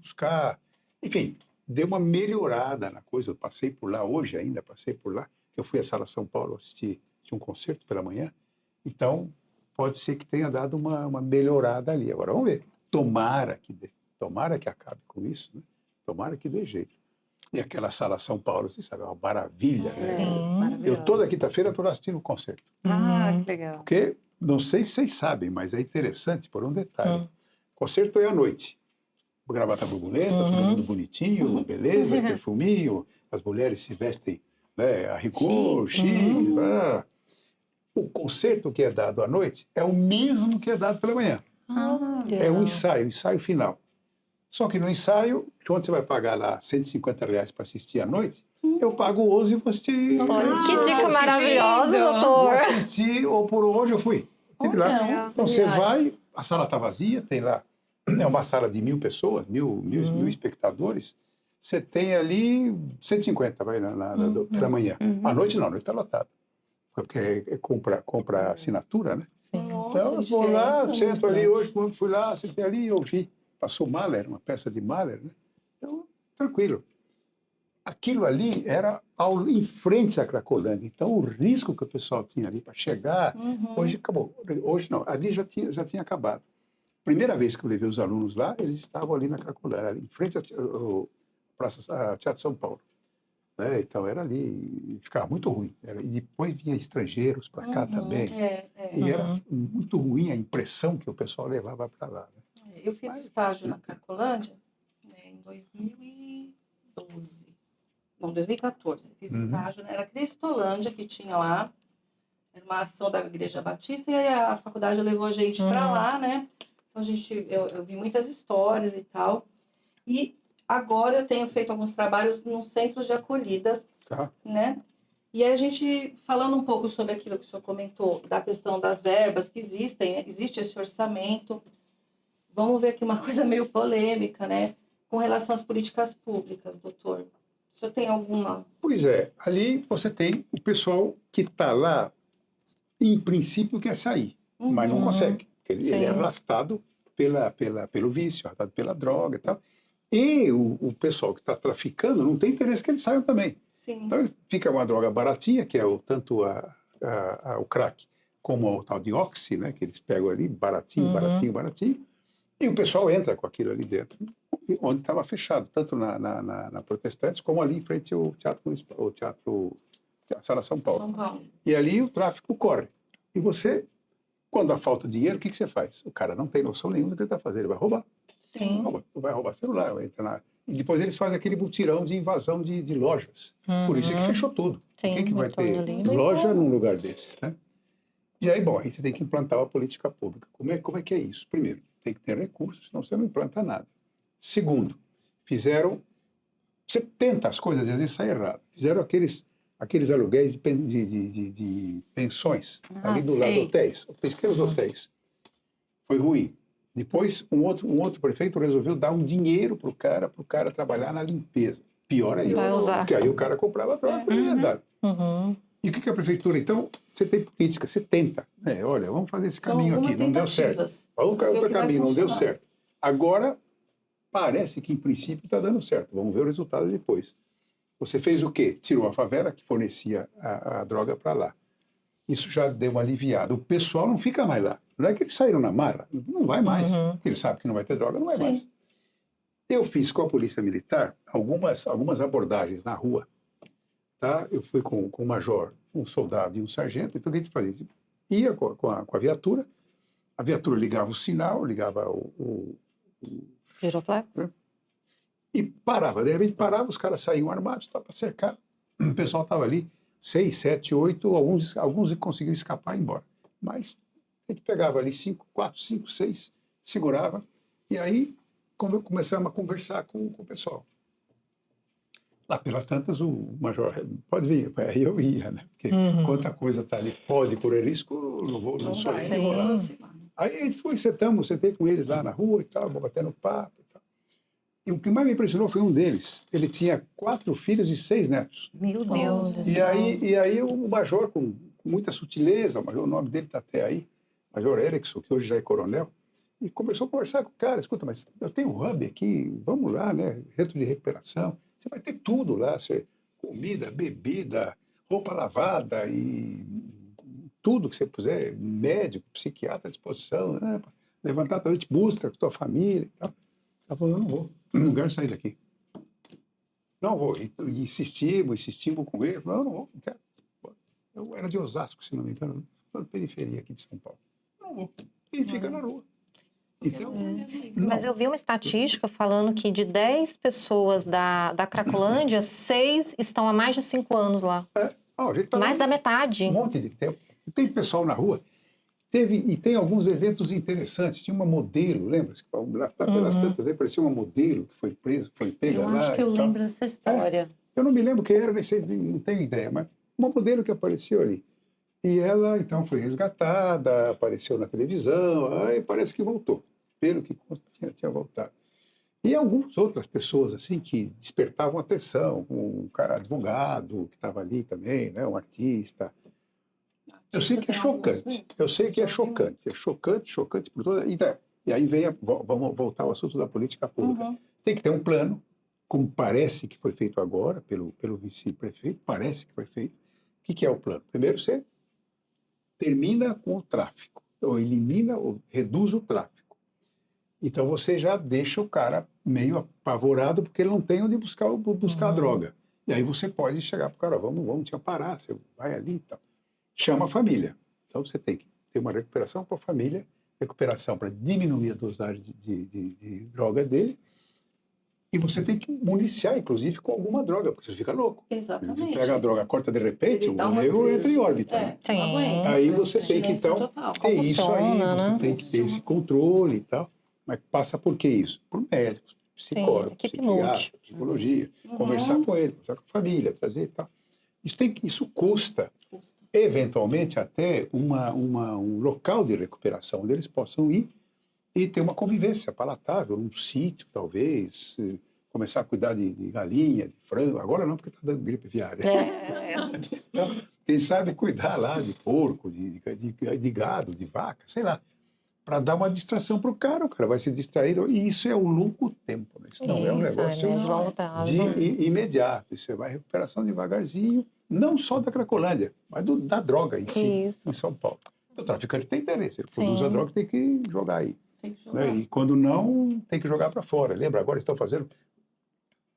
[SPEAKER 4] buscar. Enfim, deu uma melhorada na coisa. Eu passei por lá, hoje ainda passei por lá. Eu fui à Sala São Paulo assistir um concerto pela manhã. Então, pode ser que tenha dado uma melhorada ali. Agora, vamos ver. Tomara que acabe com isso, né? Tomara que dê jeito. E aquela Sala São Paulo, você sabe, é uma maravilha.
[SPEAKER 1] Sim.
[SPEAKER 4] Né? Eu toda quinta-feira estou assistindo o concerto.
[SPEAKER 3] Que legal.
[SPEAKER 4] Porque, não sei se vocês sabem, mas é interessante por um detalhe. O concerto é à noite. Gravata borboleta, todo mundo bonitinho, beleza, perfuminho, as mulheres se vestem, né, a rigor, chique. O concerto que é dado à noite é o mesmo que é dado pela manhã. É um ensaio final. Só que no ensaio, quando você vai pagar lá R$150 para assistir à noite, eu pago 11 e vou assistir.
[SPEAKER 1] Que dica maravilhosa, doutor.
[SPEAKER 4] Vou assistir, ou por hoje eu fui. Estive lá. Então você vai, a sala está vazia, tem lá é uma sala de 1.000 pessoas, mil espectadores, você tem ali 150 vai, pela manhã. À noite não, à noite está lotada. Porque compra assinatura, né?
[SPEAKER 1] Sim.
[SPEAKER 2] Nossa,
[SPEAKER 4] Então, eu
[SPEAKER 2] que
[SPEAKER 4] vou lá,
[SPEAKER 2] diferença
[SPEAKER 4] sento
[SPEAKER 2] muito
[SPEAKER 4] ali
[SPEAKER 2] grande.
[SPEAKER 4] hoje, quando fui lá, sentei ali e ouvi. Passou Mahler, uma peça de Mahler, né? Então, tranquilo. Aquilo ali era em frente à Cracolândia. Então, o risco que o pessoal tinha ali para chegar, hoje acabou. Hoje não, ali já tinha acabado. Primeira vez que eu levei os alunos lá, eles estavam ali na Cracolândia, ali em frente ao Teatro São Paulo. Né? Então, era ali, ficava muito ruim. E depois vinha estrangeiros para cá também. E era muito ruim a impressão que o pessoal levava para lá. Né?
[SPEAKER 2] Eu fiz estágio na Cracolândia em 2012. Não, 2014. Fiz estágio, né? Era Cristolândia que tinha lá. Era uma ação da Igreja Batista e aí a faculdade levou a gente para lá, né? Então eu vi muitas histórias e tal. E agora eu tenho feito alguns trabalhos nos centros de acolhida,
[SPEAKER 4] Tá.
[SPEAKER 2] né? E aí a gente, falando um pouco sobre aquilo que o senhor comentou, da questão das verbas que existem, existe esse orçamento. Vamos ver aqui uma coisa meio polêmica, né? Com relação às políticas públicas, doutor. O senhor tem alguma...
[SPEAKER 4] Pois é, ali você tem o pessoal que está lá, em princípio quer sair, mas não consegue. Porque ele é arrastado pelo vício, arrastado pela droga e tal. E o pessoal que está traficando não tem interesse que eles saiam também.
[SPEAKER 2] Sim.
[SPEAKER 4] Então ele fica uma droga baratinha, que é tanto o crack como o tal de oxi, né, que eles pegam ali, baratinho, baratinho. E o pessoal entra com aquilo ali dentro, onde estava fechado, tanto na Protestantes como ali em frente ao a Sala São Paulo. E ali o tráfico corre. E você, quando há falta de dinheiro, o que você faz? O cara não tem noção nenhuma do que ele está fazendo, ele vai roubar.
[SPEAKER 1] Sim.
[SPEAKER 4] Vai roubar celular, vai entrar E depois eles fazem aquele mutirão de invasão de lojas. Por isso é que fechou tudo.
[SPEAKER 1] Sim,
[SPEAKER 4] Quem que vai ter
[SPEAKER 1] ali.
[SPEAKER 4] loja num lugar desses, né? E aí, bom, aí você tem que implantar uma política pública. Como é que é isso? Primeiro, tem que ter recursos, senão você não implanta nada. Segundo, você tenta as coisas, às vezes sai errado. Fizeram aqueles aluguéis de pensões, ali do lado, hotéis, pequenos hotéis. Foi ruim. Depois, um outro prefeito resolveu dar um dinheiro para o cara trabalhar na limpeza. Pior ainda.
[SPEAKER 1] Vai usar.
[SPEAKER 4] Porque aí o cara comprava droga para ele andar. E o que a prefeitura, então, você tem política, você tenta. Olha, vamos fazer esse caminho aqui, não deu certo. Vamos para outro caminho, não deu certo. Agora, parece que, em princípio, está dando certo. Vamos ver o resultado depois. Você fez o quê? Tirou a favela que fornecia a droga para lá. Isso já deu uma aliviada. O pessoal não fica mais lá. Não é que eles saíram na marra, não vai mais. Ele sabe que não vai ter droga, não vai mais. Eu fiz com a Polícia Militar algumas abordagens na rua. Tá? Eu fui com um major, um soldado e um sargento. Então, o que a gente fazia? Ia com a viatura ligava o sinal, ligava o
[SPEAKER 1] Giroflex?
[SPEAKER 4] E parava. De repente parava, os caras saíam armados para cercar. O pessoal estava ali, 6, 7, 8, alguns conseguiam escapar e ir embora. Mas a gente pegava ali 4, 5, 6, segurava, e aí começamos a conversar com o pessoal. Lá pelas tantas, o major, pode vir, aí eu ia, né? Porque quanta coisa está ali, pode correr risco, não sou eu que vou lá. Aí a gente sentei com eles lá na rua e tal, batendo papo e tal. E o que mais me impressionou foi um deles. Ele tinha 4 filhos e 6 netos.
[SPEAKER 3] Meu Deus.
[SPEAKER 4] E aí o major, com muita sutileza, o nome dele está até aí, Major Erickson, que hoje já é coronel, e começou a conversar com o cara. Escuta, mas eu tenho um hub aqui, vamos lá, né? Centro de recuperação. Você vai ter tudo lá, comida, bebida, roupa lavada e tudo que você puser, médico, psiquiatra à disposição, né? Levantar a noite, busca com a tua família e tal. Ela falou, eu não vou, não quero sair daqui. Não vou. E insistimos com ele. Falou, não quero. Eu era de Osasco, se não me engano, na periferia aqui de São Paulo. Não vou. E fica na rua. Então,
[SPEAKER 1] Mas eu vi uma estatística falando que de 10 pessoas da Cracolândia, 6 estão há mais de 5 anos lá. Mais da metade.
[SPEAKER 4] Um monte de tempo. Tem pessoal na rua. E tem alguns eventos interessantes. Tinha uma modelo, lembra-se? Lá pelas tantas, aí parecia uma modelo que foi pega lá.
[SPEAKER 3] Eu acho que eu lembro dessa história.
[SPEAKER 4] Eu não me lembro quem era, não tenho ideia, mas uma modelo que apareceu ali. E ela, então, foi resgatada, apareceu na televisão, aí parece que voltou. pelo que consta, tinha voltado. E algumas outras pessoas assim que despertavam atenção, um cara advogado que estava ali também, né, um artista. Eu sei que é chocante, eu sei que é chocante por toda. E aí vamos voltar ao assunto da política pública.
[SPEAKER 2] Uhum.
[SPEAKER 4] Tem que ter um plano, como parece que foi feito agora pelo vice-prefeito, parece que foi feito. O que é o plano? Primeiro, você termina com o tráfico, ou elimina, ou reduz o tráfico. Então você já deixa o cara meio apavorado porque ele não tem onde buscar a droga. E aí você pode chegar para o cara, vamos te amparar, você vai ali e tal. Chama a família. Então você tem que ter uma recuperação para a família, recuperação para diminuir a dosagem de droga dele, e você tem que municiar, inclusive, com alguma droga, porque você fica louco.
[SPEAKER 2] Exatamente.
[SPEAKER 4] Pega a droga, corta de repente,
[SPEAKER 2] Ele
[SPEAKER 4] o
[SPEAKER 2] dá uma
[SPEAKER 4] nego
[SPEAKER 2] crise
[SPEAKER 4] entra em órbita.
[SPEAKER 2] É,
[SPEAKER 4] Né?
[SPEAKER 1] Sim.
[SPEAKER 2] não aguenta.
[SPEAKER 4] Aí você tem que, então,
[SPEAKER 2] Total.
[SPEAKER 4] ter isso aí,
[SPEAKER 1] Convulsiona,
[SPEAKER 4] você
[SPEAKER 1] né?
[SPEAKER 4] tem que ter esse controle e tal. Mas passa por que isso? Por médicos, psicólogos,
[SPEAKER 1] equipe
[SPEAKER 4] psiquiatras, psicologia, conversar com ele, conversar com a família, trazer e tal. Isso custa, eventualmente, até um local de recuperação onde eles possam ir e ter uma convivência palatável, um sítio, talvez, começar a cuidar de galinha, de frango. Agora não, porque está dando gripe aviária. Então, quem sabe cuidar lá de porco, de gado, de vaca, sei lá, para dar uma distração para o cara vai se distrair, e isso é um longo tempo, né? Isso não é um negócio
[SPEAKER 1] de longo prazo.
[SPEAKER 4] imediato, isso é uma recuperação devagarzinho, não só da Cracolândia, mas da droga em si,
[SPEAKER 1] Isso.
[SPEAKER 4] em São Paulo. O traficante tem interesse, ele produz
[SPEAKER 1] Sim.
[SPEAKER 4] a droga, tem que jogar aí.
[SPEAKER 2] Tem que jogar.
[SPEAKER 4] Né? E quando não, tem que jogar para fora. Lembra, agora estão fazendo...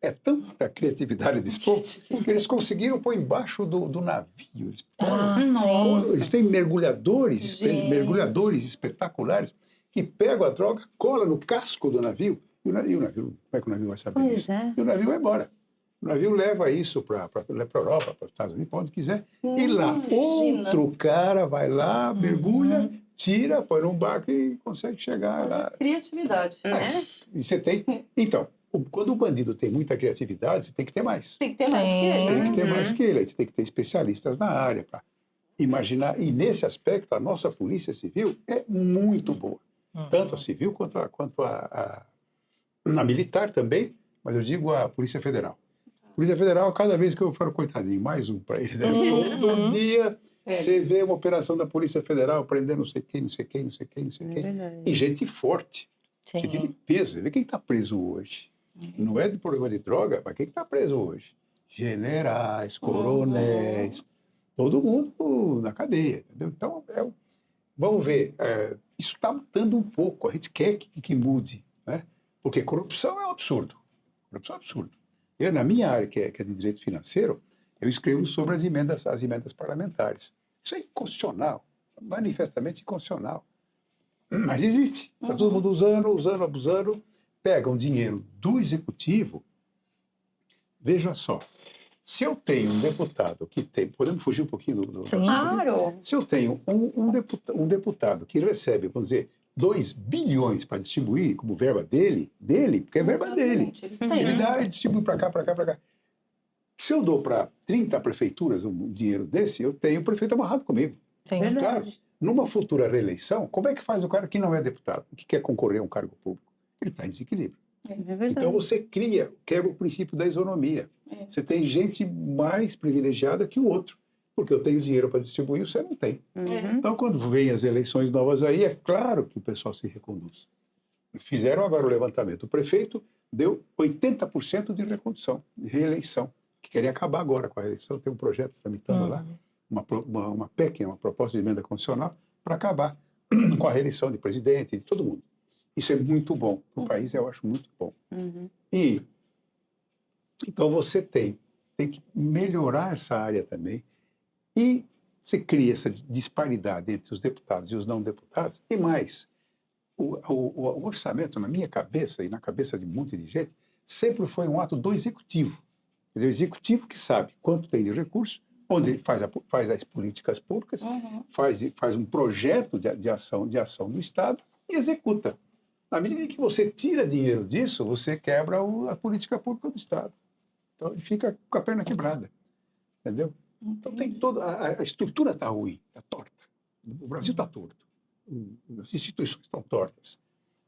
[SPEAKER 4] É tanta criatividade desse povo que eles conseguiram pôr embaixo do navio. Eles,
[SPEAKER 1] Sim.
[SPEAKER 4] eles têm mergulhadores
[SPEAKER 2] Gente.
[SPEAKER 4] espetaculares que pegam a droga, colam no casco do navio, e o navio, como é que o navio vai saber
[SPEAKER 3] Pois
[SPEAKER 4] disso?
[SPEAKER 3] é.
[SPEAKER 4] E o navio vai embora. O navio leva isso para a Europa, para os Estados Unidos, para onde quiser. E lá,
[SPEAKER 2] Imagina.
[SPEAKER 4] outro cara vai lá, mergulha, tira, põe num barco e consegue chegar lá.
[SPEAKER 2] Criatividade.
[SPEAKER 4] E você tem... Então, quando o bandido tem muita criatividade, você tem que ter mais.
[SPEAKER 2] Tem que ter mais que ele.
[SPEAKER 4] Tem que ter
[SPEAKER 3] Uhum.
[SPEAKER 4] mais que ele. Aí você tem que ter especialistas na área para imaginar. E nesse aspecto, a nossa Polícia Civil é muito boa. Tanto a civil quanto a militar também, mas eu digo a Polícia Federal. Polícia Federal, cada vez que eu falo, coitadinho, mais um para eles. Né? Todo dia você vê uma operação da Polícia Federal prendendo não sei quem, não sei quem, não sei quem, não sei
[SPEAKER 3] É
[SPEAKER 4] quem.
[SPEAKER 3] verdade.
[SPEAKER 4] E gente forte,
[SPEAKER 1] Sim.
[SPEAKER 4] gente de peso. Você vê quem está preso hoje. Não é de problema de droga, mas quem está preso hoje? Generais, coronéis, todo mundo na cadeia. Entendeu? Então, vamos ver, isso está mudando um pouco. A gente quer que mude, né? Porque corrupção é um absurdo. Corrupção é um absurdo. Eu, na minha área, que é de direito financeiro, eu escrevo sobre as emendas parlamentares. Isso é inconstitucional, manifestamente inconstitucional. Mas existe. Está todo mundo usando, abusando. Pegam dinheiro do executivo. Veja só, se eu tenho um deputado que tem... Podemos fugir um pouquinho do
[SPEAKER 1] Sim.
[SPEAKER 3] Claro.
[SPEAKER 4] Se eu tenho um deputado que recebe, vamos dizer, 2 bilhões para distribuir como verba dele, porque é verba dele.
[SPEAKER 2] Exatamente, eles
[SPEAKER 4] Ele
[SPEAKER 2] têm.
[SPEAKER 4] dá e distribui para cá, para cá, para cá. Se eu dou para 30 prefeituras um dinheiro desse, eu tenho o prefeito amarrado comigo.
[SPEAKER 1] Sim.
[SPEAKER 3] Verdade.
[SPEAKER 4] Claro, numa futura reeleição, como é que faz o cara que não é deputado, que quer concorrer a um cargo público? Ele está em desequilíbrio.
[SPEAKER 3] É verdade.
[SPEAKER 4] Então você quebra o princípio da isonomia.
[SPEAKER 2] É.
[SPEAKER 4] Você tem gente mais privilegiada que o outro, porque eu tenho dinheiro para distribuir, você não tem.
[SPEAKER 3] Uhum.
[SPEAKER 4] Então, quando vem as eleições novas aí, é claro que o pessoal se reconduz. Fizeram agora o levantamento. O prefeito deu 80% de recondução, de reeleição, que queria acabar agora com a eleição. Tem um projeto tramitando lá, uma PEC, uma proposta de emenda constitucional, para acabar com a reeleição de presidente, de todo mundo. Isso é muito bom. Para o país, eu acho muito bom.
[SPEAKER 3] Uhum.
[SPEAKER 4] E, então, você tem que melhorar essa área também. E você cria essa disparidade entre os deputados e os não deputados. E mais, o orçamento, na minha cabeça e na cabeça de um monte de gente, sempre foi um ato do executivo. Quer dizer, o executivo que sabe quanto tem de recurso, onde ele faz as políticas públicas, faz um projeto de ação do Estado e executa. Na medida em que você tira dinheiro disso, você quebra a política pública do Estado. Então, ele fica com a perna quebrada. Entendeu? Então, tem toda a estrutura está ruim, está torta. O Brasil está torto. As instituições estão tortas.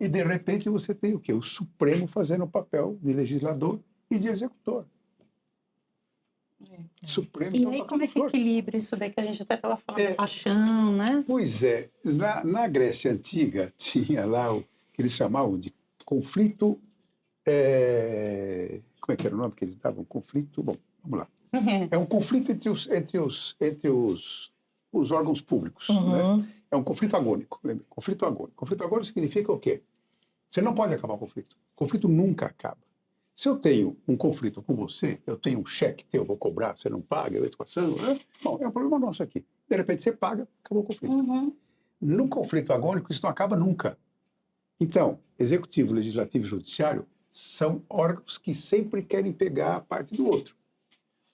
[SPEAKER 4] E, de repente, você tem o quê? O Supremo fazendo o papel de legislador e de executor. Supremo
[SPEAKER 3] E
[SPEAKER 4] tá
[SPEAKER 3] aí,
[SPEAKER 4] uma
[SPEAKER 3] como é que
[SPEAKER 4] força.
[SPEAKER 3] equilibra isso daí que a gente até estava falando da paixão, né?
[SPEAKER 4] Pois é, na Grécia Antiga tinha lá o que eles chamavam de conflito. Como é que era o nome que eles davam? Conflito. Bom, vamos lá. É um conflito entre os órgãos públicos. Né? É um conflito agônico. Lembra? Conflito agônico. Conflito agônico significa o quê? Você não pode acabar o conflito. O conflito nunca acaba. Se eu tenho um conflito com você, eu tenho um cheque teu, eu vou cobrar, você não paga, eu estou passando, né? Bom, é um problema nosso aqui. De repente você paga, acabou o conflito. No conflito agônico, isso não acaba nunca. Então, executivo, legislativo e judiciário são órgãos que sempre querem pegar a parte do outro.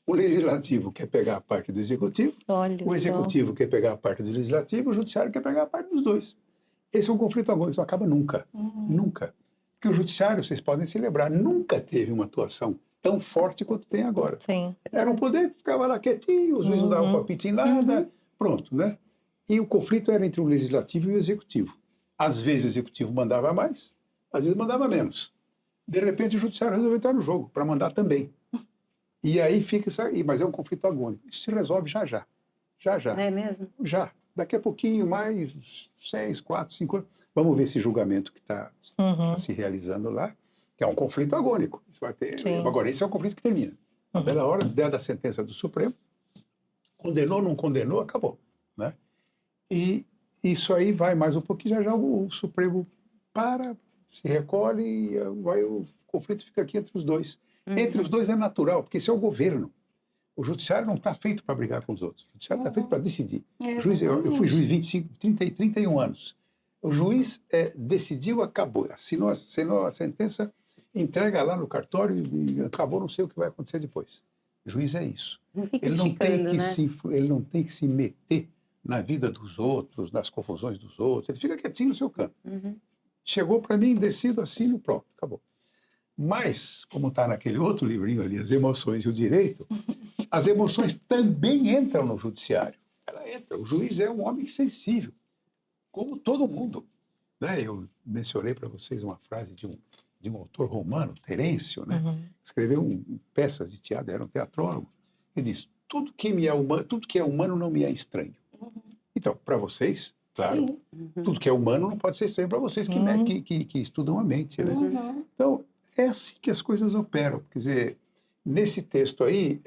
[SPEAKER 4] O legislativo quer pegar a parte do executivo,
[SPEAKER 1] Olha
[SPEAKER 4] o
[SPEAKER 1] só.
[SPEAKER 4] executivo quer pegar a parte do legislativo, o judiciário quer pegar a parte dos dois. Esse é um conflito agônico, isso não acaba nunca. Nunca. Porque o judiciário, vocês podem se lembrar, nunca teve uma atuação tão forte quanto tem agora.
[SPEAKER 1] Sim.
[SPEAKER 4] Era um poder que ficava lá quietinho, os juízes não davam palpite em nada, pronto, né? E o conflito era entre o legislativo e o executivo. Às vezes o executivo mandava mais, às vezes mandava menos. De repente o judiciário resolveu entrar no jogo para mandar também. E aí fica isso aí, mas é um conflito agônico. Isso se resolve já já. Já já.
[SPEAKER 3] É mesmo?
[SPEAKER 4] Já. Daqui a pouquinho, mais 6, 4, 5 anos. Vamos ver esse julgamento que está se realizando lá, que é um conflito agônico. Isso vai ter...
[SPEAKER 1] Sim.
[SPEAKER 4] Agora, esse é um conflito que termina. A bela hora, dada a sentença do Supremo, condenou, não condenou, acabou. Né? E isso aí vai mais um pouquinho, já já o Supremo para, se recolhe e o conflito fica aqui entre os dois. Entre os dois é natural, porque esse é o governo. O judiciário não está feito para brigar com os outros. O judiciário está feito para decidir. Eu fui juiz 31 anos. O juiz decidiu, acabou. Assinou a sentença, entrega lá no cartório e acabou, não sei o que vai acontecer depois. O juiz é isso.
[SPEAKER 3] Não fica
[SPEAKER 4] Ele não tem
[SPEAKER 3] esticando,
[SPEAKER 4] que
[SPEAKER 3] né?
[SPEAKER 4] ele não tem que se meter na vida dos outros, nas confusões dos outros. Ele fica quietinho no seu canto. Chegou para mim, decido, assino, pronto, acabou. Mas, como está naquele outro livrinho ali, As Emoções e o Direito, as emoções também entram no judiciário. Ela entra. O juiz é um homem sensível, como todo mundo. Né? Eu mencionei para vocês uma frase de um autor romano, Terêncio, né? Escreveu peças de teatro, era um teatrólogo. Ele diz, tudo que é humano não me é estranho. Então, para vocês, claro, tudo que é humano não pode ser estranho para vocês que estudam a mente. Né? Então, é assim que as coisas operam. Quer dizer, nesse texto aí,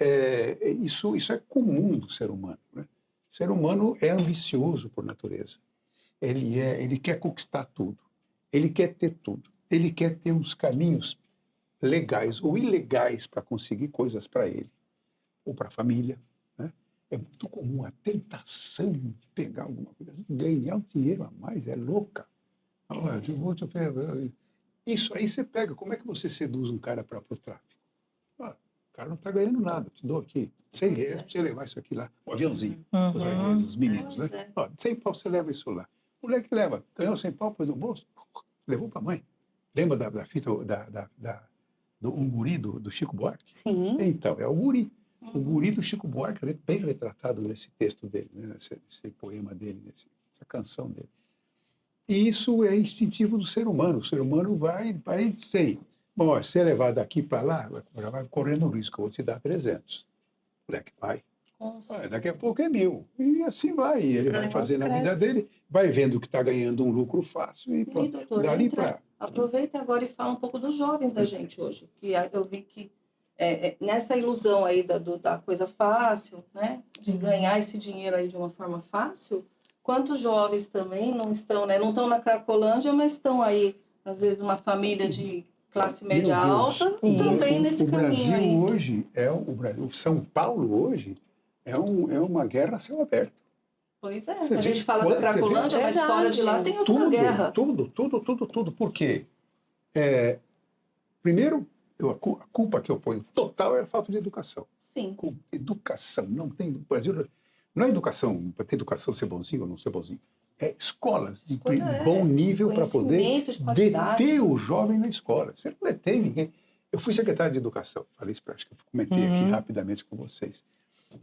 [SPEAKER 4] isso é comum do ser humano. Né? O ser humano é ambicioso por natureza. Ele quer conquistar tudo. Ele quer ter tudo. Ele quer ter uns caminhos legais ou ilegais para conseguir coisas para ele ou para a família. Né? É muito comum a tentação de pegar alguma coisa, ganhar um dinheiro a mais, é louca. Isso aí você pega. Como é que você seduz um cara para o tráfico? O cara não está ganhando nada, eu te dou aqui 100 reais para você levar isso aqui lá. O aviãozinho, os meninos, né? 100 pau você leva isso lá. O moleque leva, ganhou 100 pau, pôs no bolso, levou para a mãe. Lembra da fita, do guri do Chico Buarque?
[SPEAKER 3] Sim.
[SPEAKER 4] Então, é o guri. O guri do Chico Buarque é bem retratado nesse texto dele, né? nesse poema dele, nessa canção dele. E isso é instintivo do ser humano. O ser humano vai sem. Bom, se você levar daqui para lá, vai correndo o risco, eu vou te dar 300. O moleque vai. Daqui a pouco é 1.000. E assim vai. E ele vai fazendo a vida dele, vai vendo que está ganhando um lucro fácil e pronto.
[SPEAKER 2] Doutor,
[SPEAKER 4] Dali para...
[SPEAKER 2] Aproveita agora e fala um pouco dos jovens da gente hoje. Que eu vi que nessa ilusão aí da coisa fácil, né? De ganhar esse dinheiro aí de uma forma fácil, quantos jovens também não estão, né? Não estão na Cracolândia, mas estão aí, às vezes, numa família de classe média alta, também nesse caminho aí.
[SPEAKER 4] O Brasil, São Paulo hoje é uma guerra a céu aberto.
[SPEAKER 2] Pois é, a gente fala da Cracolândia, mas fora de lá tem outra guerra.
[SPEAKER 4] Tudo. Por quê? Primeiro, a culpa que eu ponho total é a falta de educação.
[SPEAKER 2] Sim.
[SPEAKER 4] Educação, não tem... O Brasil não é educação, para ter educação ser bonzinho ou não ser bonzinho. É escolas de bom nível para poder deter o jovem na escola. Você não detém ninguém. Eu fui secretário de Educação, falei isso, acho que eu comentei aqui rapidamente com vocês.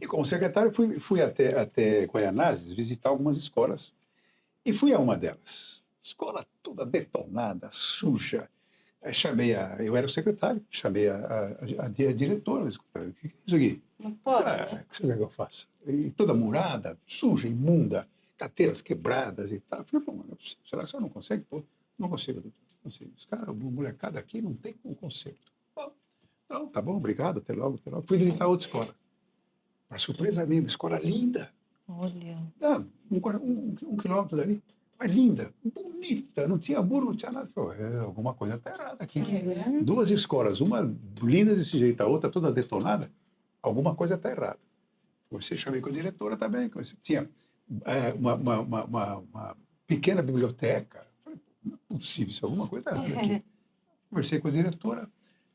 [SPEAKER 4] E como secretário, fui até Guaianazes visitar algumas escolas. E fui a uma delas. escola toda detonada, suja. Aí eu era o secretário, chamei a diretora, o que é isso aqui?
[SPEAKER 2] Não pode,
[SPEAKER 4] Falei,
[SPEAKER 2] né?
[SPEAKER 4] o que você quer que eu faça? E toda murada, suja, imunda, carteiras quebradas e tal. Eu falei, pô, mas não é possível. Será que a senhora não consegue? Pô, não consigo, doutor. Não consigo. Os caras, a molecada aqui não tem um conserto. Bom, então, tá bom, obrigado, até logo, até logo. Fui visitar outra escola. Para surpresa minha, uma escola linda.
[SPEAKER 1] Olha.
[SPEAKER 4] Um quilômetro dali. Mas linda, bonita, não tinha muro, não tinha nada. Falei, alguma coisa está errada aqui. Duas escolas, uma linda desse jeito, a outra toda detonada. Alguma coisa está errada. Chamei com a diretora também. Tinha uma pequena biblioteca. Falei, não é possível, isso alguma coisa está errada aqui. Conversei com a diretora.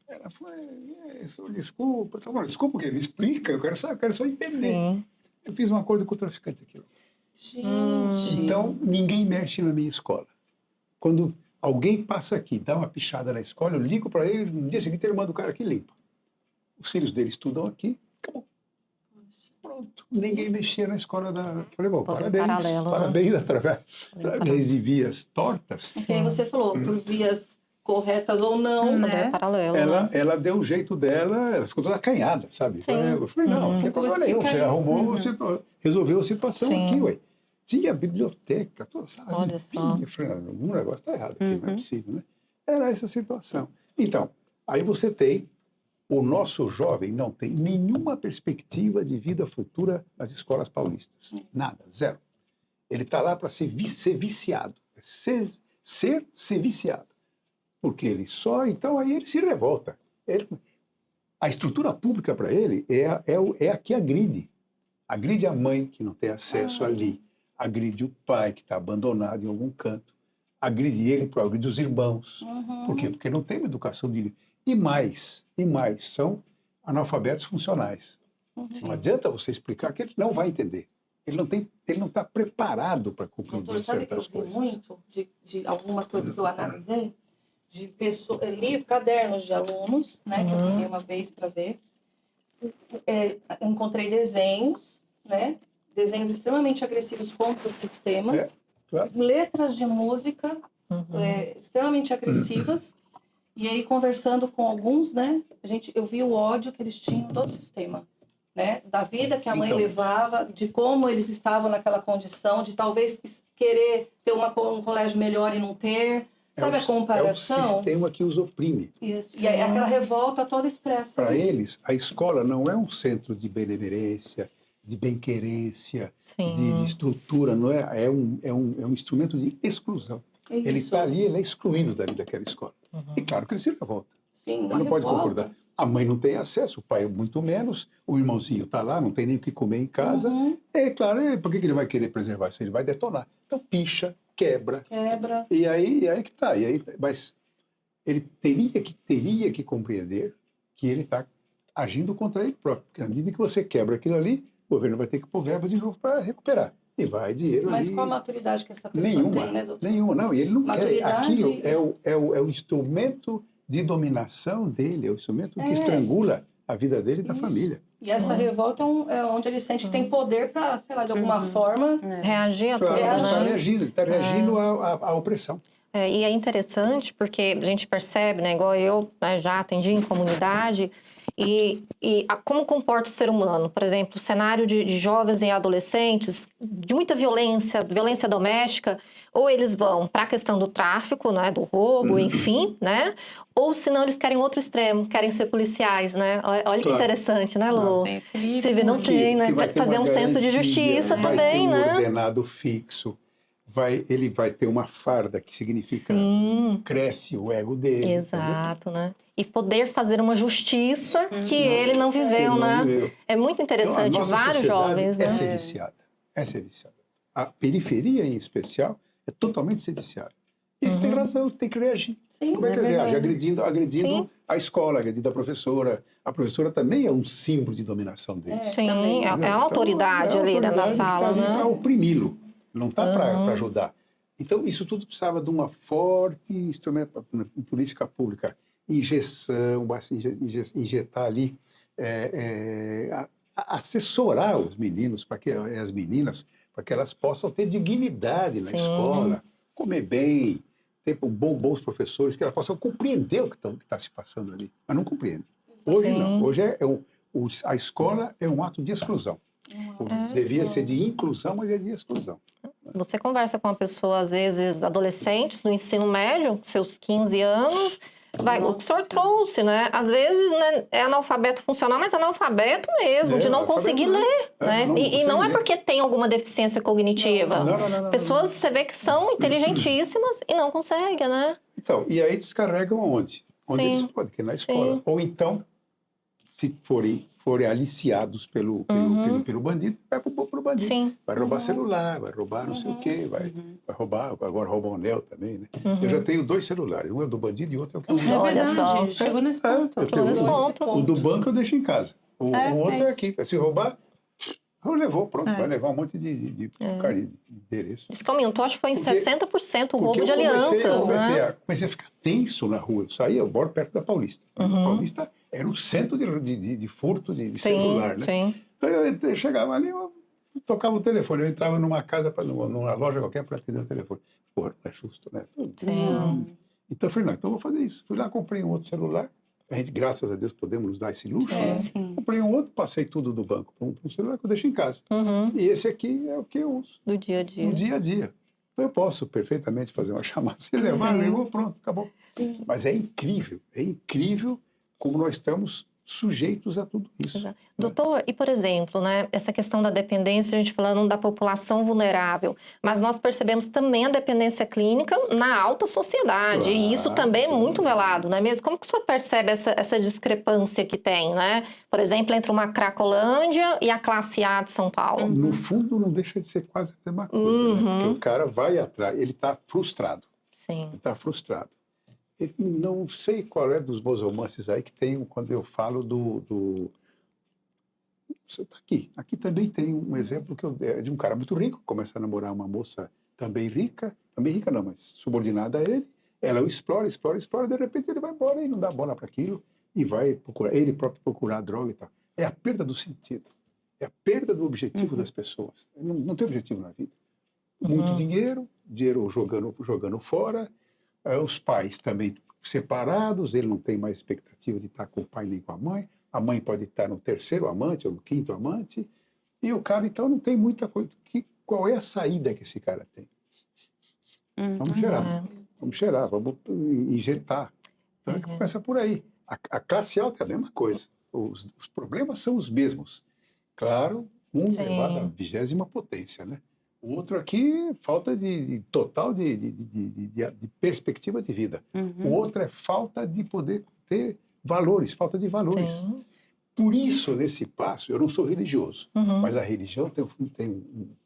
[SPEAKER 4] Ela falou, desculpa. Falei, desculpa o quê? Me explica, eu quero só entender.
[SPEAKER 1] Sim.
[SPEAKER 4] Eu fiz um acordo com o traficante aqui.
[SPEAKER 2] Gente.
[SPEAKER 4] Então, ninguém mexe na minha escola. Quando alguém passa aqui, dá uma pichada na escola, eu ligo para ele, no dia seguinte ele manda o cara aqui limpo. Os filhos dele estudam aqui, acabou. Pronto. Ninguém mexia na escola da... Falei, bom,
[SPEAKER 1] Todo
[SPEAKER 4] parabéns.
[SPEAKER 1] paralelo, né?
[SPEAKER 4] Parabéns através de vias tortas.
[SPEAKER 2] Porque aí você falou, por vias corretas ou não,
[SPEAKER 1] Poder
[SPEAKER 2] né?
[SPEAKER 1] paralelo. né?
[SPEAKER 4] Ela deu o jeito dela, ela ficou toda acanhada, sabe?
[SPEAKER 1] Sim.
[SPEAKER 4] Eu falei, não, não tem problema nenhum, você arrumou, você resolveu a situação
[SPEAKER 1] Sim.
[SPEAKER 4] aqui, ué. Tinha biblioteca, toda sala
[SPEAKER 1] Olha só.
[SPEAKER 4] limpinha. Eu falei, algum negócio está errado aqui, não é possível, né? Era essa situação. Então, aí você tem, o nosso jovem não tem nenhuma perspectiva de vida futura nas escolas paulistas. Nada, zero. Ele está lá para ser viciado. Ser viciado. Porque ele só, então aí ele se revolta. A estrutura pública para ele é a que agride. Agride a mãe que não tem acesso ali. Agride o pai que está abandonado em algum canto. Agride ele, agride os irmãos. Por quê? Porque não tem uma educação de... E mais, são analfabetos funcionais. Não adianta você explicar que ele não vai entender. Ele não está preparado para compreender
[SPEAKER 2] Doutor, sabe que eu
[SPEAKER 4] certas
[SPEAKER 2] vi
[SPEAKER 4] coisas.
[SPEAKER 2] muito de alguma coisa que eu analisei? De livro, cadernos de alunos, né? Que eu peguei uma vez para ver. Encontrei desenhos, né? Desenhos extremamente agressivos contra o sistema.
[SPEAKER 4] Claro.
[SPEAKER 2] Letras de música extremamente agressivas. E aí, conversando com alguns, né? Eu vi o ódio que eles tinham do sistema. Né? Da vida que a mãe levava, de como eles estavam naquela condição, de talvez querer ter um colégio melhor e não ter. Sabe a comparação?
[SPEAKER 4] É o sistema que os oprime.
[SPEAKER 2] Isso. E aí, aquela revolta toda expressa.
[SPEAKER 4] Para eles, a escola não é um centro de benemerência, de bem-querência, de estrutura, não é? É um instrumento de exclusão.
[SPEAKER 2] Isso.
[SPEAKER 4] Ele está ali, ele é excluído dali daquela escola. E claro que ele se revolta.
[SPEAKER 2] Sim,
[SPEAKER 4] ele não pode concordar. A mãe não tem acesso, o pai muito menos, o irmãozinho está lá, não tem nem o que comer em casa. É claro, por que ele vai querer preservar isso? Ele vai detonar. Então picha, quebra. E aí que está. Mas ele teria que compreender que ele está agindo contra ele próprio. Porque à medida que você quebra aquilo ali, o governo vai ter que pôr verba de novo para recuperar. E vai dinheiro ali.
[SPEAKER 2] Mas qual a maturidade que essa pessoa tem, né, doutor?
[SPEAKER 4] Nenhuma, não. E ele não quer. Aquilo é o instrumento de dominação dele, é o instrumento que estrangula a vida dele e da família.
[SPEAKER 2] E essa revolta é onde ele sente que tem poder para, sei lá, de alguma forma...
[SPEAKER 1] Reagir a tudo, né?
[SPEAKER 4] Ele está reagindo à opressão.
[SPEAKER 1] E é interessante porque a gente percebe, né, igual eu, né, já atendi em comunidade, como comporta o ser humano. Por exemplo, o cenário de jovens e adolescentes, de muita violência doméstica, ou eles vão para a questão do tráfico, né, do roubo, enfim, né? Ou senão eles querem outro extremo, querem ser policiais, né? Olha que interessante, né, Lu? Você vê, não tem, né? Fazer um senso de justiça também, né?
[SPEAKER 4] Vai ter um ordenado fixo. Ele vai ter uma farda que significa cresce o ego dele.
[SPEAKER 1] Exato, né? E poder fazer uma justiça que ele não viveu, né? É muito interessante,
[SPEAKER 4] então,
[SPEAKER 1] vários jovens, né?
[SPEAKER 4] É ser viciada. A periferia, em especial, é totalmente ser viciada. E eles têm razão, eles têm que reagir. Como é que eles reagem? Agredindo a escola, agredindo a professora. A professora também é um símbolo de dominação deles.
[SPEAKER 1] Sim, é a autoridade ali dentro da sala, né?
[SPEAKER 4] Para oprimi-lo. Não está para ajudar. Então, isso tudo precisava de uma forte instrumento em política pública. Injeção, injetar ali, assessorar os meninos, as meninas, para que elas possam ter dignidade na escola. comer bem, ter bons professores, que ela possa compreender o que está se passando ali. Mas não compreende. Hoje
[SPEAKER 1] Sim.
[SPEAKER 4] não. Hoje a escola é um ato de exclusão. Devia ser de inclusão, mas é de exclusão.
[SPEAKER 1] Você conversa com uma pessoa, às vezes, adolescentes, no ensino médio, seus 15 anos, o que o senhor trouxe, né? Às vezes, né, é analfabeto funcional, mas analfabeto mesmo, de não conseguir ler, né? E não é porque tem alguma deficiência cognitiva.
[SPEAKER 4] Não.
[SPEAKER 1] Pessoas, você vê que são inteligentíssimas e não conseguem, né?
[SPEAKER 4] Então, e aí descarregam aonde? Onde
[SPEAKER 1] Sim.
[SPEAKER 4] eles podem, que é na escola.
[SPEAKER 1] Sim.
[SPEAKER 4] Ou então, se forem aliciados pelo bandido, vai pro bandido.
[SPEAKER 1] Sim.
[SPEAKER 4] Vai roubar celular, vai roubar não sei o quê, vai roubar, agora rouba o anel também, né? Eu já tenho 2 celulares, um é do bandido e outro é o que eu uso.
[SPEAKER 3] É
[SPEAKER 1] Olha
[SPEAKER 3] verdade,
[SPEAKER 1] só.
[SPEAKER 3] chegou nesse ponto.
[SPEAKER 4] Eu
[SPEAKER 1] Chegou
[SPEAKER 4] tenho
[SPEAKER 1] nesse ponto.
[SPEAKER 4] o do banco eu deixo em casa. O outro é
[SPEAKER 3] isso.
[SPEAKER 4] aqui. Se roubar, levou, pronto. Vai levar um monte de endereço.
[SPEAKER 1] Diz que aumentou, acho que foi em
[SPEAKER 4] Porque-
[SPEAKER 1] 60% o
[SPEAKER 4] Porque
[SPEAKER 1] roubo de
[SPEAKER 4] eu
[SPEAKER 1] alianças, né?
[SPEAKER 4] comecei a ficar tenso na rua. Eu saía, eu moro perto da Paulista. A Paulista era o centro de furto de celular, né?
[SPEAKER 1] Sim.
[SPEAKER 4] Então eu chegava ali, eu tocava o telefone. Eu entrava numa casa, numa loja qualquer para atender o telefone. Porra, não é justo, né?
[SPEAKER 1] Sim.
[SPEAKER 4] Então eu falei, não, então eu vou fazer isso. Fui lá, comprei um outro celular. A gente, graças a Deus, podemos nos dar esse luxo, né?
[SPEAKER 3] Sim.
[SPEAKER 4] Comprei um outro, passei tudo do banco para um celular que eu deixo em casa. E esse aqui é o que eu uso
[SPEAKER 1] Do dia a dia.
[SPEAKER 4] no dia a dia. Então eu posso perfeitamente fazer uma chamada. Se levar, levou, pronto, acabou. Mas é incrível como nós estamos sujeitos a tudo isso.
[SPEAKER 1] Exato. Doutor, e por exemplo, né, essa questão da dependência, a gente falando da população vulnerável, mas nós percebemos também a dependência clínica na alta sociedade, e isso também é muito velado, não é mesmo? Como que o senhor percebe essa discrepância que tem, né? Por exemplo, entre uma Cracolândia e a classe A de São Paulo.
[SPEAKER 4] No fundo, não deixa de ser quase a mesma coisa, né? Porque o cara vai atrás, ele está frustrado.
[SPEAKER 1] Sim.
[SPEAKER 4] Ele está frustrado. Eu não sei qual é dos meus romances aí que tem quando eu falo Você está aqui. Aqui também tem um exemplo de um cara muito rico, começa a namorar uma moça também rica não, mas subordinada a ele. Ela o explora, de repente ele vai embora e não dá bola para aquilo e vai procurar, ele próprio procurar droga e tal. É a perda do sentido, é a perda do objetivo das pessoas. Não tem objetivo na vida. Muito dinheiro jogando fora, os pais também separados, ele não tem mais expectativa de estar com o pai nem com a mãe pode estar no 3º amante ou no 5º amante, e o cara então não tem muita coisa. Qual é a saída que esse cara tem? Vamos cheirar, vamos injetar. Então ele começa por aí. A classe alta é a mesma coisa, os problemas são os mesmos. Claro, elevado à 20ª potência, né? O outro aqui, falta total de perspectiva de vida. O outro é falta de poder ter valores, falta de valores.
[SPEAKER 1] Sim.
[SPEAKER 4] Por isso, nesse passo, eu não sou religioso, mas a religião tem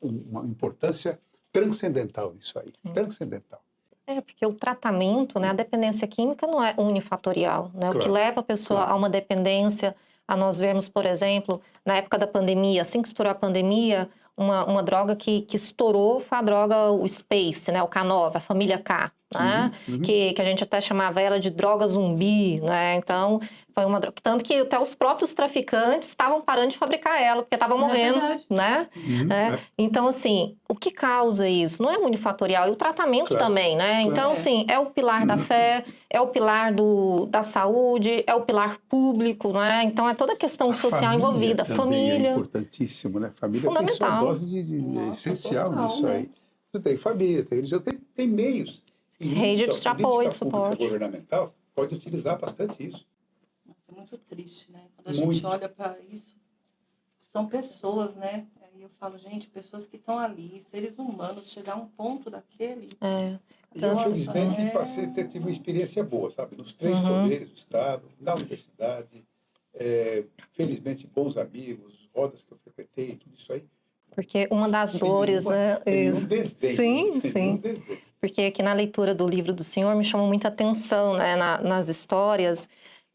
[SPEAKER 4] uma importância transcendental nisso aí, transcendental.
[SPEAKER 1] Porque o tratamento, né, a dependência química não é unifatorial, né?
[SPEAKER 4] Claro,
[SPEAKER 1] O que leva a pessoa a uma dependência, a nós vermos, por exemplo, na época da pandemia, assim que estourou a pandemia, uma droga que estourou foi a droga, o Space, né, o K9, a família K, né? Que a gente até chamava ela de droga zumbi, né? Então, foi uma droga. Tanto que até os próprios traficantes estavam parando de fabricar ela, porque estavam morrendo, né? Então, assim, o que causa isso? Não é unifatorial, e o tratamento também, né? Então, assim, é o pilar da fé, é o pilar da saúde, é o pilar público, né? Então, é toda a questão social envolvida.
[SPEAKER 4] Família é importantíssimo, né? Família tem sua dose essencial nisso aí. Você tem família, tem religião, tem meios.
[SPEAKER 1] Rede de apoio, de
[SPEAKER 4] A
[SPEAKER 1] suporte.
[SPEAKER 4] governamental pode utilizar bastante isso.
[SPEAKER 2] Nossa, é muito triste, né? Quando a gente olha para isso, são pessoas, né? Aí eu falo, gente, pessoas que estão ali, seres humanos, chegar a um ponto daquele.
[SPEAKER 4] E eu, felizmente, tive uma experiência boa, sabe? Nos 3 poderes do Estado, na universidade, felizmente, bons amigos, rodas que eu frequentei, tudo isso aí.
[SPEAKER 1] Porque uma das dores, né? Sim. Porque aqui na leitura do livro do senhor me chamou muita atenção, né? Nas histórias.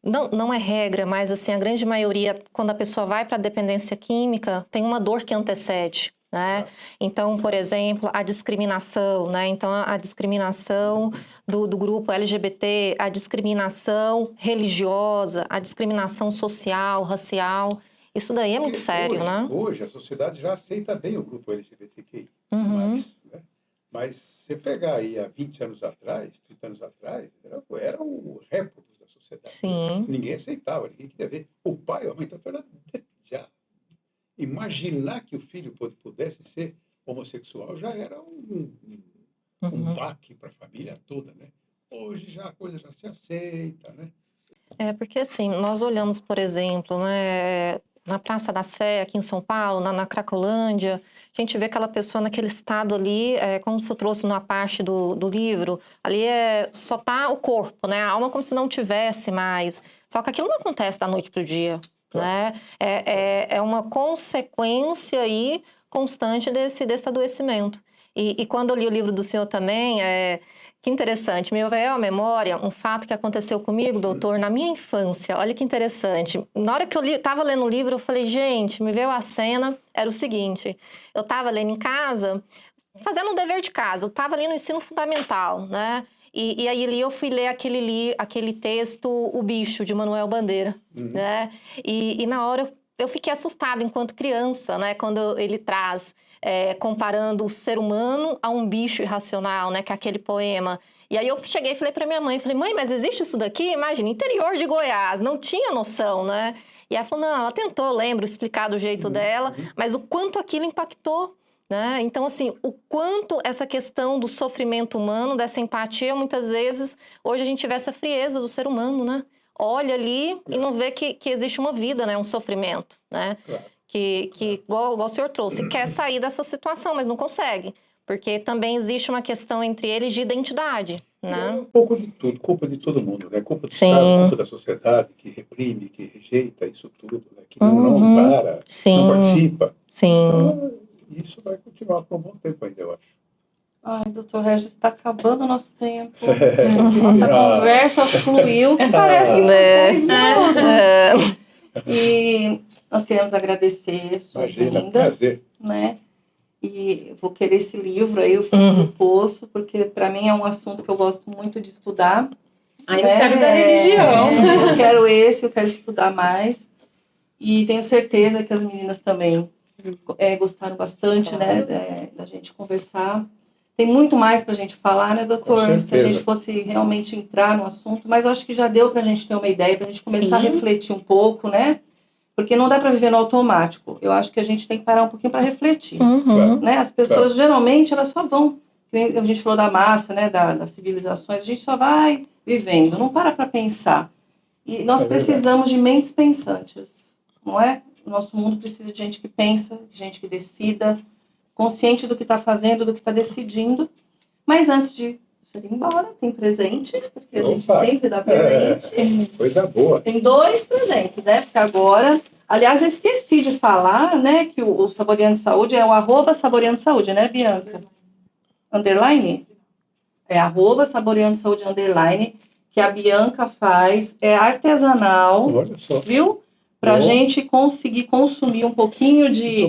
[SPEAKER 1] Não é regra, mas assim, a grande maioria, quando a pessoa vai para a dependência química, tem uma dor que antecede, né? Então, por exemplo, a discriminação, né? Então, a discriminação do grupo LGBT, a discriminação religiosa, a discriminação social, racial. Isso daí é muito sério, né?
[SPEAKER 4] Hoje a sociedade já aceita bem o grupo LGBTQI+, né? Mas você pegar aí há 20 anos atrás, 30 anos atrás, era o réprobo da sociedade.
[SPEAKER 1] Sim.
[SPEAKER 4] Ninguém aceitava, ninguém queria ver. O pai ou a mãe, então, já imaginar que o filho pudesse ser homossexual já era um baque para a família toda, né? Hoje já a coisa já se aceita, né?
[SPEAKER 1] É porque assim, nós olhamos, por exemplo, né, na Praça da Sé, aqui em São Paulo, na Cracolândia, a gente vê aquela pessoa naquele estado ali, como você trouxe na parte do livro, ali só tá o corpo, né? A alma como se não tivesse mais. Só que aquilo não acontece da noite para o dia, né? É uma consequência aí constante desse adoecimento. E quando eu li o livro do senhor também, que interessante, me veio à memória um fato que aconteceu comigo, doutor, na minha infância. Olha que interessante. Na hora que eu estava lendo o livro, eu falei, gente, me veio a cena, era o seguinte, eu estava lendo em casa, fazendo um dever de casa, eu estava ali no ensino fundamental, né? E aí ali eu fui ler aquele texto, O Bicho, de Manuel Bandeira, né? E na hora eu fiquei assustada enquanto criança, né? Quando ele traz... comparando o ser humano a um bicho irracional, né? Que é aquele poema. E aí eu cheguei e falei para minha mãe, mãe, mas existe isso daqui? Imagina, interior de Goiás, não tinha noção, né? E ela falou, não, ela tentou, eu lembro, explicar do jeito dela, mas o quanto aquilo impactou, né? Então, assim, o quanto essa questão do sofrimento humano, dessa empatia, muitas vezes, hoje a gente vê essa frieza do ser humano, né? Olha ali e não vê que existe uma vida, né? Um sofrimento, né?
[SPEAKER 4] Claro.
[SPEAKER 1] Que igual o senhor trouxe, quer sair dessa situação, mas não consegue. Porque também existe uma questão entre eles de identidade, né?
[SPEAKER 4] Um pouco de tudo, culpa de todo mundo, né? Culpa do
[SPEAKER 1] Sim.
[SPEAKER 4] Estado, culpa da sociedade, que reprime, que rejeita isso tudo, né? Que não ampara,
[SPEAKER 1] Sim.
[SPEAKER 4] não participa.
[SPEAKER 1] Sim.
[SPEAKER 4] Então, isso vai continuar por um bom tempo ainda, eu acho.
[SPEAKER 2] Ai, doutor Regis, está acabando o nosso tempo. Nossa conversa fluiu, que parece que faz 10 minutos. E nós queremos agradecer sua
[SPEAKER 4] Imagina,
[SPEAKER 2] vinda,
[SPEAKER 4] prazer.
[SPEAKER 2] né? E vou querer esse livro aí, O Fundo do Poço, porque para mim é um assunto que eu gosto muito de estudar.
[SPEAKER 3] Eu quero da religião.
[SPEAKER 2] Eu quero estudar mais. E tenho certeza que as meninas também gostaram bastante, né, da gente conversar. Tem muito mais para a gente falar, né, doutor? Se a gente fosse realmente entrar no assunto, mas eu acho que já deu para a gente ter uma ideia, para a gente começar a refletir um pouco, né? Porque não dá para viver no automático. Eu acho que a gente tem que parar um pouquinho para refletir, né? As pessoas, geralmente, elas só vão... A gente falou da massa, né, das civilizações, a gente só vai vivendo, não para pensar. E nós precisamos de mentes pensantes, não é? O nosso mundo precisa de gente que pensa, de gente que decida, consciente do que está fazendo, do que está decidindo. Mas antes de você ir embora, tem presente, porque a gente sempre dá presente.
[SPEAKER 4] Coisa boa.
[SPEAKER 2] Tem 2 presentes, né? Porque agora... Aliás, eu esqueci de falar, né, que o Saboreando Saúde é o @Saboreando Saúde, né, Bianca? Underline? É @Saboreando Saúde underline, que a Bianca faz, é artesanal.
[SPEAKER 4] Olha só.
[SPEAKER 2] Viu? Pra gente conseguir consumir um pouquinho de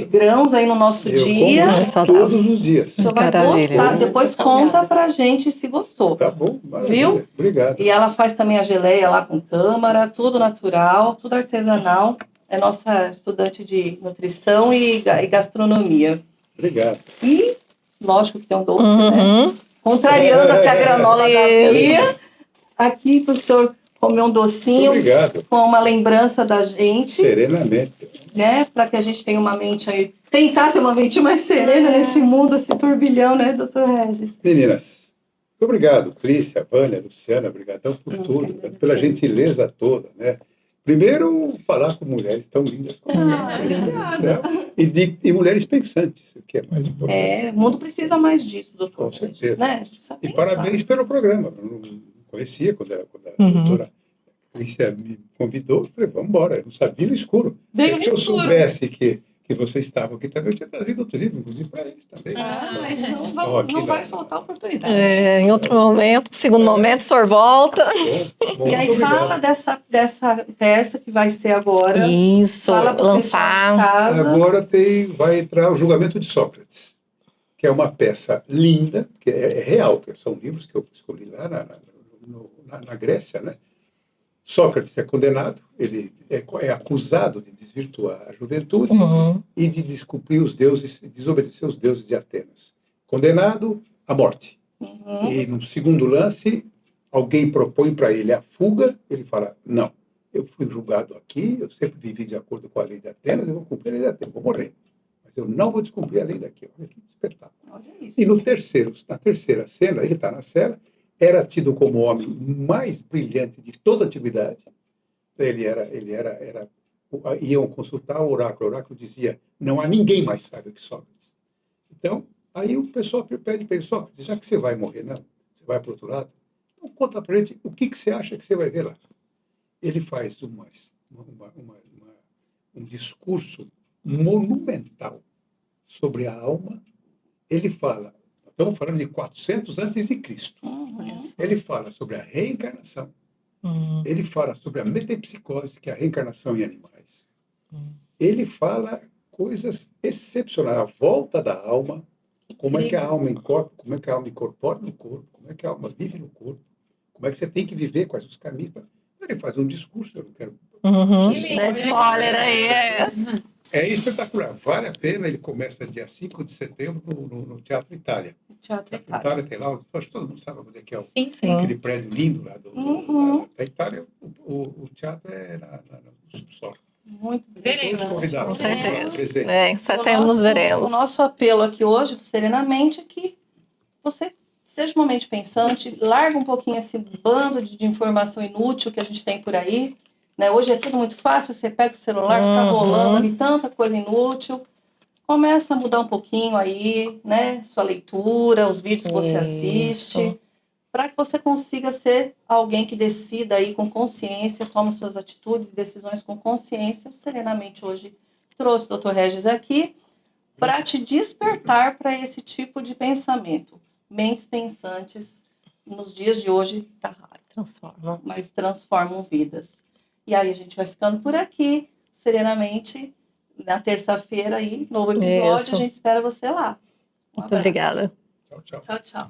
[SPEAKER 2] grãos aí no nosso dia.
[SPEAKER 4] Como todos os dias.
[SPEAKER 2] Você vai gostar. Depois conta pra gente se gostou.
[SPEAKER 4] Tá bom, maravilha.
[SPEAKER 2] Viu?
[SPEAKER 4] Obrigado.
[SPEAKER 2] E ela faz também a geleia lá com tâmara, tudo natural, tudo artesanal. É nossa estudante de nutrição e gastronomia.
[SPEAKER 4] Obrigado.
[SPEAKER 2] E, lógico que tem um doce, né? Contrariando aqui a granola da Bia. Aqui pro senhor comer um docinho.
[SPEAKER 4] Obrigado.
[SPEAKER 2] Com uma lembrança da gente.
[SPEAKER 4] Serenamente.
[SPEAKER 2] Né? Para que a gente tenha uma mente aí. Tentar ter uma mente mais serena nesse mundo, esse turbilhão, né, doutor Regis?
[SPEAKER 4] Meninas, muito obrigado. Clícia, Vânia, Luciana, obrigadão por tudo. Pela gentileza toda, né? Primeiro, falar com mulheres tão lindas como né? E mulheres pensantes, o que é mais importante.
[SPEAKER 2] O mundo precisa mais disso, doutor.
[SPEAKER 4] Com certeza.
[SPEAKER 2] Né?
[SPEAKER 4] E parabéns pelo programa. Eu não conhecia quando a doutora Clícia me convidou. Eu falei, vamos embora. Eu não sabia no escuro. Se eu soubesse que vocês estavam aqui também, eu tinha trazido outro livro, inclusive para eles também.
[SPEAKER 2] Mas não vai faltar oportunidade.
[SPEAKER 1] Em outro momento, segundo momento, o senhor volta.
[SPEAKER 2] Bom, e aí fala dessa peça que vai ser agora.
[SPEAKER 1] Isso, lançar.
[SPEAKER 4] Agora vai entrar o Julgamento de Sócrates, que é uma peça linda, que é real, que são livros que eu escolhi lá na Grécia, né? Sócrates é condenado, ele é acusado de desvirtuar a juventude e de descumprir os deuses, desobedecer os deuses de Atenas. condenado à morte.
[SPEAKER 2] Uhum.
[SPEAKER 4] E no segundo lance, alguém propõe para ele a fuga, ele fala, não, eu fui julgado aqui, eu sempre vivi de acordo com a lei de Atenas, eu vou cumprir a lei de Atenas, vou morrer. Mas eu não vou descumprir a lei daqui. Olha que espetáculo.
[SPEAKER 2] Olha isso.
[SPEAKER 4] E na terceira cena, ele está na cela, era tido como o homem mais brilhante de toda a antiguidade. Iam consultar o oráculo dizia, não há ninguém mais sábio que Sócrates. Então, aí o pessoal pede para ele, Sócrates, já que você vai morrer, não, você vai para o outro lado, então conta para ele o que você acha que você vai ver lá. Ele faz um discurso monumental sobre a alma. Ele fala, estamos falando de 400 antes de Cristo.
[SPEAKER 2] Uhum.
[SPEAKER 4] Ele fala sobre a reencarnação.
[SPEAKER 1] Hum.
[SPEAKER 4] Ele fala sobre a metempsicose, que é a reencarnação em animais. Ele fala coisas excepcionais, a volta da alma, como é que a alma incorpora no corpo, como é que a alma vive no corpo, como é que você tem que viver, quais os caminhos. Ele faz um discurso, eu não quero...
[SPEAKER 1] Uhum.
[SPEAKER 3] Que lindo,
[SPEAKER 1] Dá spoiler aí.
[SPEAKER 4] É espetacular, vale a pena. Ele começa dia 5 de setembro no Teatro Itália.
[SPEAKER 2] Teatro
[SPEAKER 4] Teatro
[SPEAKER 2] Itália.
[SPEAKER 4] Itália tem lá, acho que todo mundo sabe onde é que é
[SPEAKER 3] Sim,
[SPEAKER 1] Sim.
[SPEAKER 4] aquele prédio lindo lá
[SPEAKER 2] Uhum.
[SPEAKER 4] da Itália. O teatro é no subsolo.
[SPEAKER 2] Muito
[SPEAKER 3] Veremos.
[SPEAKER 4] Todos convidados,
[SPEAKER 1] Com
[SPEAKER 4] todos
[SPEAKER 1] certeza.
[SPEAKER 4] presentes.
[SPEAKER 1] Em setembro nos veremos.
[SPEAKER 2] O nosso apelo aqui hoje, do Serenamente, é que você seja uma mente pensante, larga um pouquinho esse bando de informação inútil que a gente tem por aí. Né? Hoje é tudo muito fácil, você pega o celular, fica rolando ali tanta coisa inútil. Começa a mudar um pouquinho aí, né? Sua leitura, os vídeos que você assiste, para que você consiga ser alguém que decida aí com consciência, toma suas atitudes e decisões com consciência. Serenamente hoje trouxe o Dr. Regis aqui para te despertar para esse tipo de pensamento. Mentes pensantes, nos dias de hoje, tá raro,
[SPEAKER 1] Transforma.
[SPEAKER 2] mas transformam vidas. E aí a gente vai ficando por aqui, serenamente, na terça-feira aí, novo episódio,
[SPEAKER 1] Isso.
[SPEAKER 2] a gente espera você lá. Um
[SPEAKER 1] Muito
[SPEAKER 2] abraço.
[SPEAKER 1] obrigada.
[SPEAKER 4] Tchau, tchau.
[SPEAKER 2] Tchau, tchau.